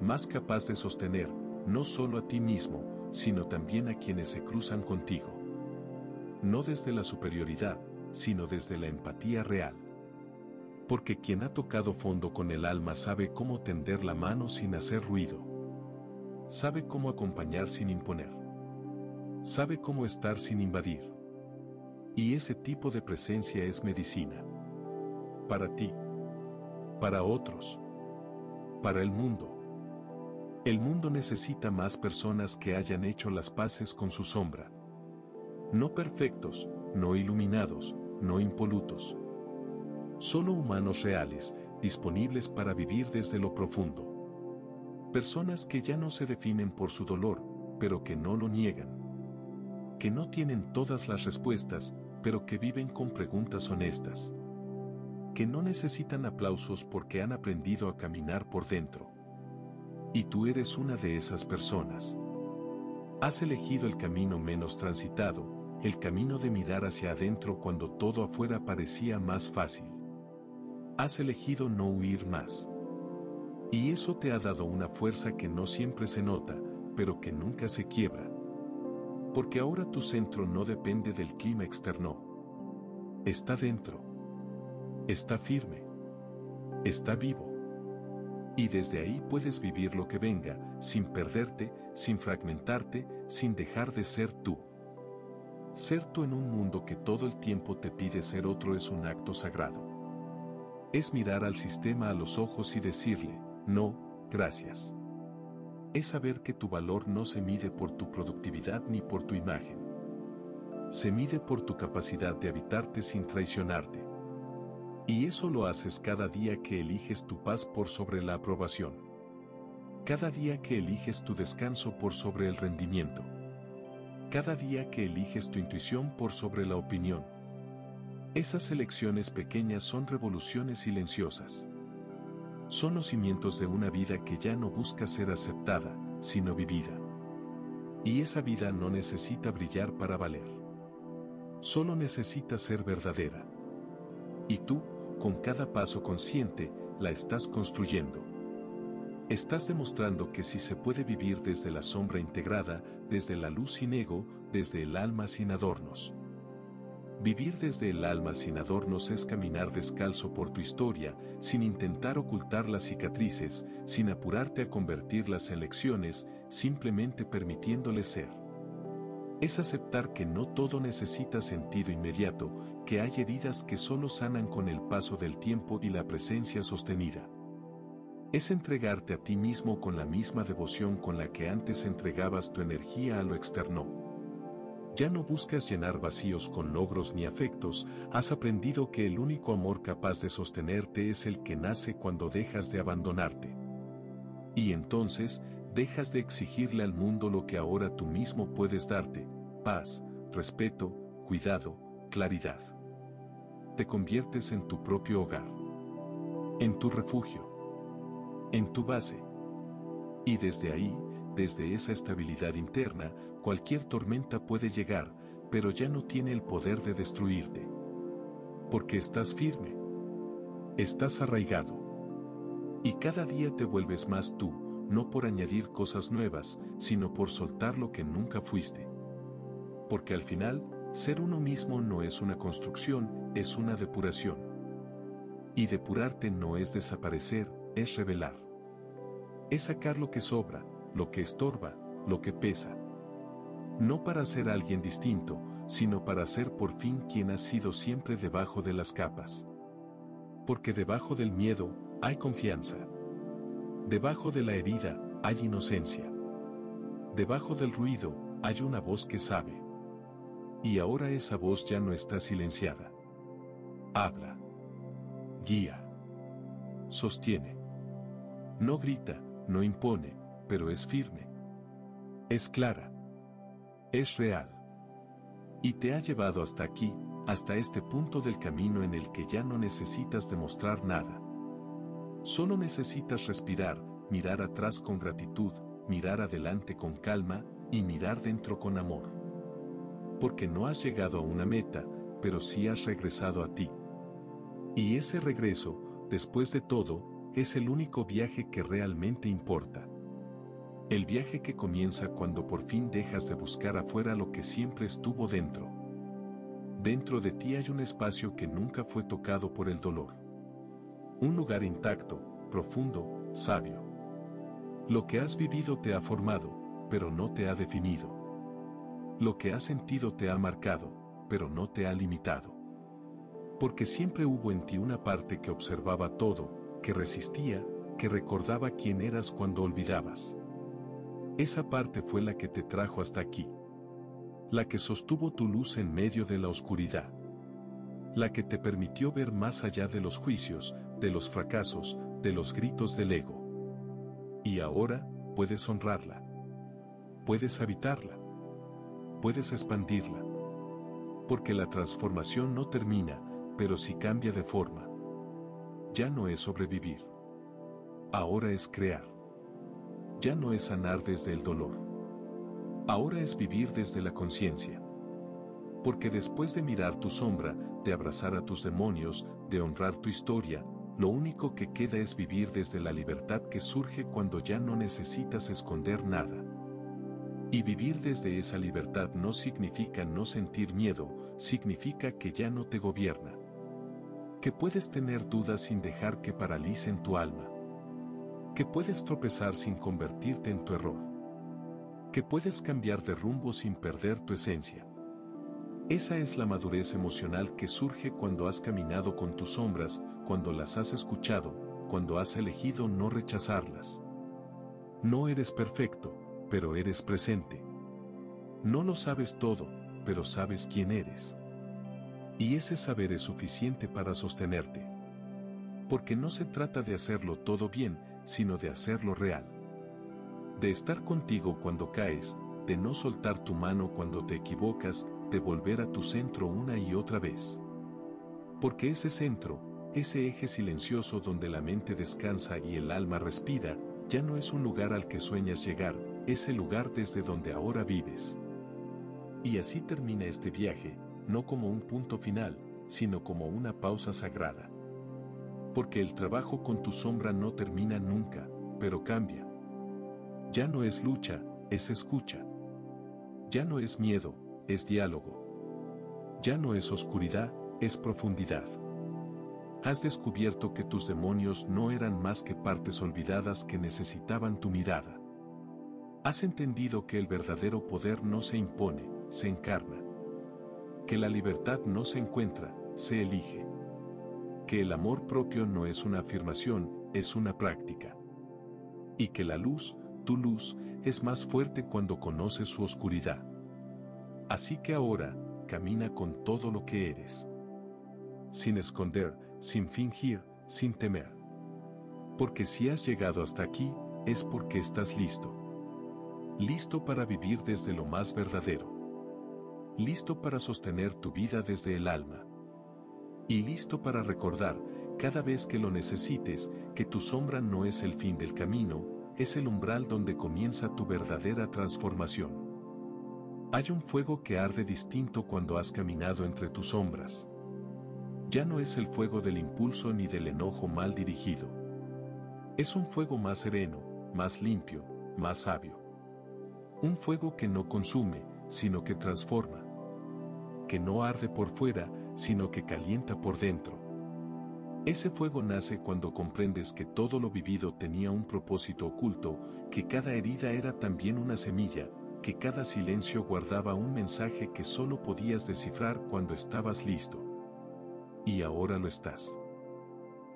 más capaz de sostener, no solo a ti mismo, sino también a quienes se cruzan contigo. No desde la superioridad, sino desde la empatía real. Porque quien ha tocado fondo con el alma sabe cómo tender la mano sin hacer ruido. Sabe cómo acompañar sin imponer. Sabe cómo estar sin invadir. Y ese tipo de presencia es medicina. Para ti. Para otros. Para el mundo. El mundo necesita más personas que hayan hecho las paces con su sombra. No perfectos, no iluminados, no impolutos. Solo humanos reales, disponibles para vivir desde lo profundo. Personas que ya no se definen por su dolor, pero que no lo niegan. Que no tienen todas las respuestas, pero que viven con preguntas honestas. Que no necesitan aplausos porque han aprendido a caminar por dentro. Y tú eres una de esas personas. Has elegido el camino menos transitado, el camino de mirar hacia adentro cuando todo afuera parecía más fácil. Has elegido no huir más. Y eso te ha dado una fuerza que no siempre se nota, pero que nunca se quiebra. Porque ahora tu centro no depende del clima externo. Está dentro. Está firme. Está vivo. Y desde ahí puedes vivir lo que venga, sin perderte, sin fragmentarte, sin dejar de ser tú. Ser tú en un mundo que todo el tiempo te pide ser otro es un acto sagrado. Es mirar al sistema a los ojos y decirle, no, gracias. Es saber que tu valor no se mide por tu productividad ni por tu imagen. Se mide por tu capacidad de habitarte sin traicionarte. Y eso lo haces cada día que eliges tu paz por sobre la aprobación. Cada día que eliges tu descanso por sobre el rendimiento. Cada día que eliges tu intuición por sobre la opinión. Esas elecciones pequeñas son revoluciones silenciosas. Son los cimientos de una vida que ya no busca ser aceptada, sino vivida. Y esa vida no necesita brillar para valer. Solo necesita ser verdadera. Y tú, con cada paso consciente, la estás construyendo. Estás demostrando que sí se puede vivir desde la sombra integrada, desde la luz sin ego, desde el alma sin adornos. Vivir desde el alma sin adornos es caminar descalzo por tu historia, sin intentar ocultar las cicatrices, sin apurarte a convertirlas en lecciones, simplemente permitiéndoles ser. Es aceptar que no todo necesita sentido inmediato, que hay heridas que solo sanan con el paso del tiempo y la presencia sostenida. Es entregarte a ti mismo con la misma devoción con la que antes entregabas tu energía a lo externo. Ya no buscas llenar vacíos con logros ni afectos, has aprendido que el único amor capaz de sostenerte es el que nace cuando dejas de abandonarte. Y entonces, dejas de exigirle al mundo lo que ahora tú mismo puedes darte: paz, respeto, cuidado, claridad. Te conviertes en tu propio hogar. En tu refugio. En tu base. Y desde ahí, desde esa estabilidad interna, cualquier tormenta puede llegar, pero ya no tiene el poder de destruirte. Porque estás firme. Estás arraigado. Y cada día te vuelves más tú, no por añadir cosas nuevas, sino por soltar lo que nunca fuiste. Porque al final, ser uno mismo no es una construcción, es una depuración. Y depurarte no es desaparecer, es revelar. Es sacar lo que sobra, lo que estorba, lo que pesa. No para ser alguien distinto, sino para ser por fin quien has sido siempre debajo de las capas. Porque debajo del miedo, hay confianza. Debajo de la herida, hay inocencia. Debajo del ruido, hay una voz que sabe. Y ahora esa voz ya no está silenciada. Habla. Guía. Sostiene. No grita, no impone, pero es firme. Es clara. Es real. Y te ha llevado hasta aquí, hasta este punto del camino en el que ya no necesitas demostrar nada. Solo necesitas respirar, mirar atrás con gratitud, mirar adelante con calma, y mirar dentro con amor. Porque no has llegado a una meta, pero sí has regresado a ti. Y ese regreso, después de todo, es el único viaje que realmente importa. El viaje que comienza cuando por fin dejas de buscar afuera lo que siempre estuvo dentro. Dentro de ti hay un espacio que nunca fue tocado por el dolor. Un lugar intacto, profundo, sabio. Lo que has vivido te ha formado, pero no te ha definido. Lo que has sentido te ha marcado, pero no te ha limitado. Porque siempre hubo en ti una parte que observaba todo, que resistía, que recordaba quién eras cuando olvidabas. Esa parte fue la que te trajo hasta aquí. La que sostuvo tu luz en medio de la oscuridad. La que te permitió ver más allá de los juicios, de los fracasos, de los gritos del ego. Y ahora, puedes honrarla. Puedes habitarla. Puedes expandirla. Porque la transformación no termina, pero sí cambia de forma. Ya no es sobrevivir. Ahora es crear. Ya no es sanar desde el dolor. Ahora es vivir desde la conciencia. Porque después de mirar tu sombra, de abrazar a tus demonios, de honrar tu historia, lo único que queda es vivir desde la libertad que surge cuando ya no necesitas esconder nada. Y vivir desde esa libertad no significa no sentir miedo, significa que ya no te gobierna. Que puedes tener dudas sin dejar que paralicen tu alma. Que puedes tropezar sin convertirte en tu error. Que puedes cambiar de rumbo sin perder tu esencia. Esa es la madurez emocional que surge cuando has caminado con tus sombras, cuando las has escuchado, cuando has elegido no rechazarlas. No eres perfecto, pero eres presente. No lo sabes todo, pero sabes quién eres. Y ese saber es suficiente para sostenerte. Porque no se trata de hacerlo todo bien, sino de hacerlo real. De estar contigo cuando caes, de no soltar tu mano cuando te equivocas, de volver a tu centro una y otra vez. Porque ese centro, ese eje silencioso donde la mente descansa y el alma respira, ya no es un lugar al que sueñas llegar, es el lugar desde donde ahora vives. Y así termina este viaje, no como un punto final, sino como una pausa sagrada. Porque el trabajo con tu sombra no termina nunca, pero cambia. Ya no es lucha, es escucha. Ya no es miedo, es diálogo. Ya no es oscuridad, es profundidad. Has descubierto que tus demonios no eran más que partes olvidadas que necesitaban tu mirada. Has entendido que el verdadero poder no se impone, se encarna. Que la libertad no se encuentra, se elige. Que el amor propio no es una afirmación, es una práctica. Y que la luz, tu luz, es más fuerte cuando conoces su oscuridad. Así que ahora, camina con todo lo que eres. Sin esconder, sin fingir, sin temer. Porque si has llegado hasta aquí, es porque estás listo. Listo para vivir desde lo más verdadero. Listo para sostener tu vida desde el alma. Y listo para recordar, cada vez que lo necesites, que tu sombra no es el fin del camino, es el umbral donde comienza tu verdadera transformación. Hay un fuego que arde distinto cuando has caminado entre tus sombras. Ya no es el fuego del impulso ni del enojo mal dirigido. Es un fuego más sereno, más limpio, más sabio. Un fuego que no consume, sino que transforma. Que no arde por fuera, sino que calienta por dentro. Ese fuego nace cuando comprendes que todo lo vivido tenía un propósito oculto, que cada herida era también una semilla, que cada silencio guardaba un mensaje que solo podías descifrar cuando estabas listo. Y ahora lo estás.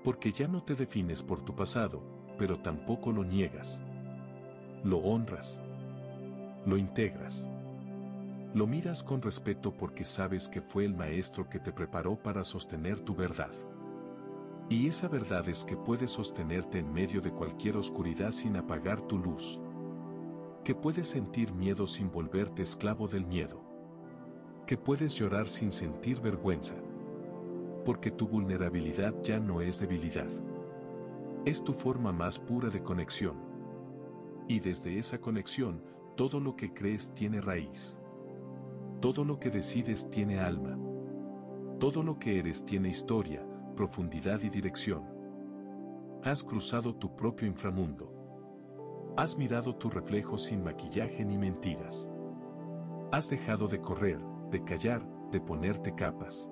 Porque ya no te defines por tu pasado, pero tampoco lo niegas. Lo honras. Lo integras. Lo miras con respeto porque sabes que fue el maestro que te preparó para sostener tu verdad. Y esa verdad es que puedes sostenerte en medio de cualquier oscuridad sin apagar tu luz. Que puedes sentir miedo sin volverte esclavo del miedo. Que puedes llorar sin sentir vergüenza. Porque tu vulnerabilidad ya no es debilidad. Es tu forma más pura de conexión. Y desde esa conexión, todo lo que crees tiene raíz. Todo lo que decides tiene alma. Todo lo que eres tiene historia, profundidad y dirección. Has cruzado tu propio inframundo. Has mirado tu reflejo sin maquillaje ni mentiras. Has dejado de correr, de callar, de ponerte capas.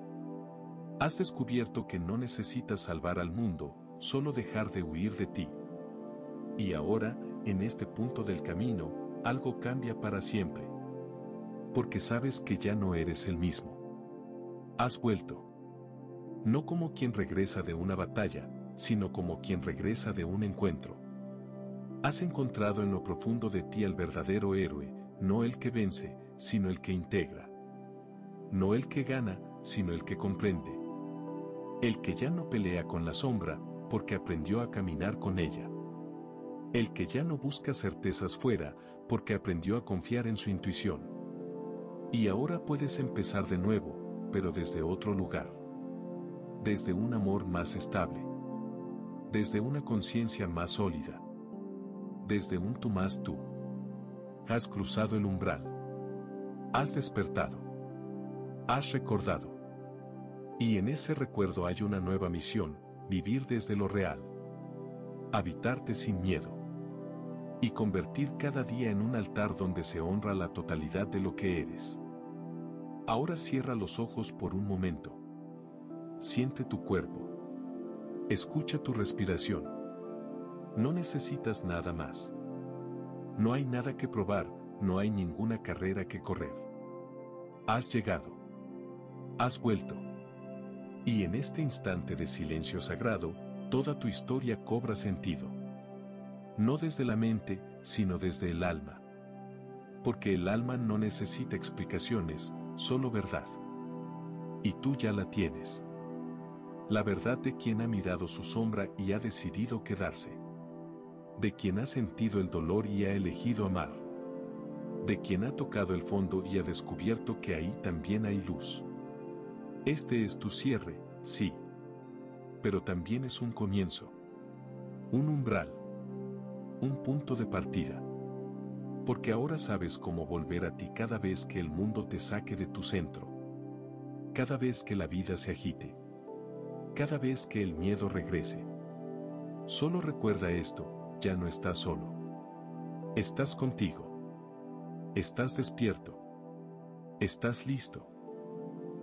Has descubierto que no necesitas salvar al mundo, solo dejar de huir de ti. Y ahora, en este punto del camino, algo cambia para siempre. Porque sabes que ya no eres el mismo. Has vuelto. No como quien regresa de una batalla, sino como quien regresa de un encuentro. Has encontrado en lo profundo de ti al verdadero héroe, no el que vence, sino el que integra. No el que gana, sino el que comprende. El que ya no pelea con la sombra, porque aprendió a caminar con ella. El que ya no busca certezas fuera, porque aprendió a confiar en su intuición. Y ahora puedes empezar de nuevo, pero desde otro lugar. Desde un amor más estable. Desde una conciencia más sólida. Desde un tú más tú. Has cruzado el umbral. Has despertado. Has recordado. Y en ese recuerdo hay una nueva misión, vivir desde lo real. Habitarte sin miedo. Y convertir cada día en un altar donde se honra la totalidad de lo que eres. Ahora cierra los ojos por un momento. Siente tu cuerpo. Escucha tu respiración. No necesitas nada más. No hay nada que probar, no hay ninguna carrera que correr. Has llegado. Has vuelto. Y en este instante de silencio sagrado, toda tu historia cobra sentido. No desde la mente, sino desde el alma. Porque el alma no necesita explicaciones, solo verdad. Y tú ya la tienes. La verdad de quien ha mirado su sombra y ha decidido quedarse. De quien ha sentido el dolor y ha elegido amar. De quien ha tocado el fondo y ha descubierto que ahí también hay luz. Este es tu cierre, sí. Pero también es un comienzo. Un umbral. Un punto de partida. Porque ahora sabes cómo volver a ti cada vez que el mundo te saque de tu centro. Cada vez que la vida se agite. Cada vez que el miedo regrese. Solo recuerda esto, ya no estás solo. Estás contigo. Estás despierto. Estás listo.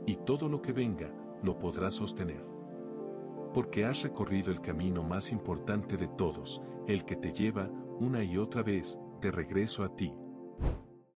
Y todo lo que venga, lo podrás sostener. Porque has recorrido el camino más importante de todos, el que te lleva, una y otra vez, de regreso a ti.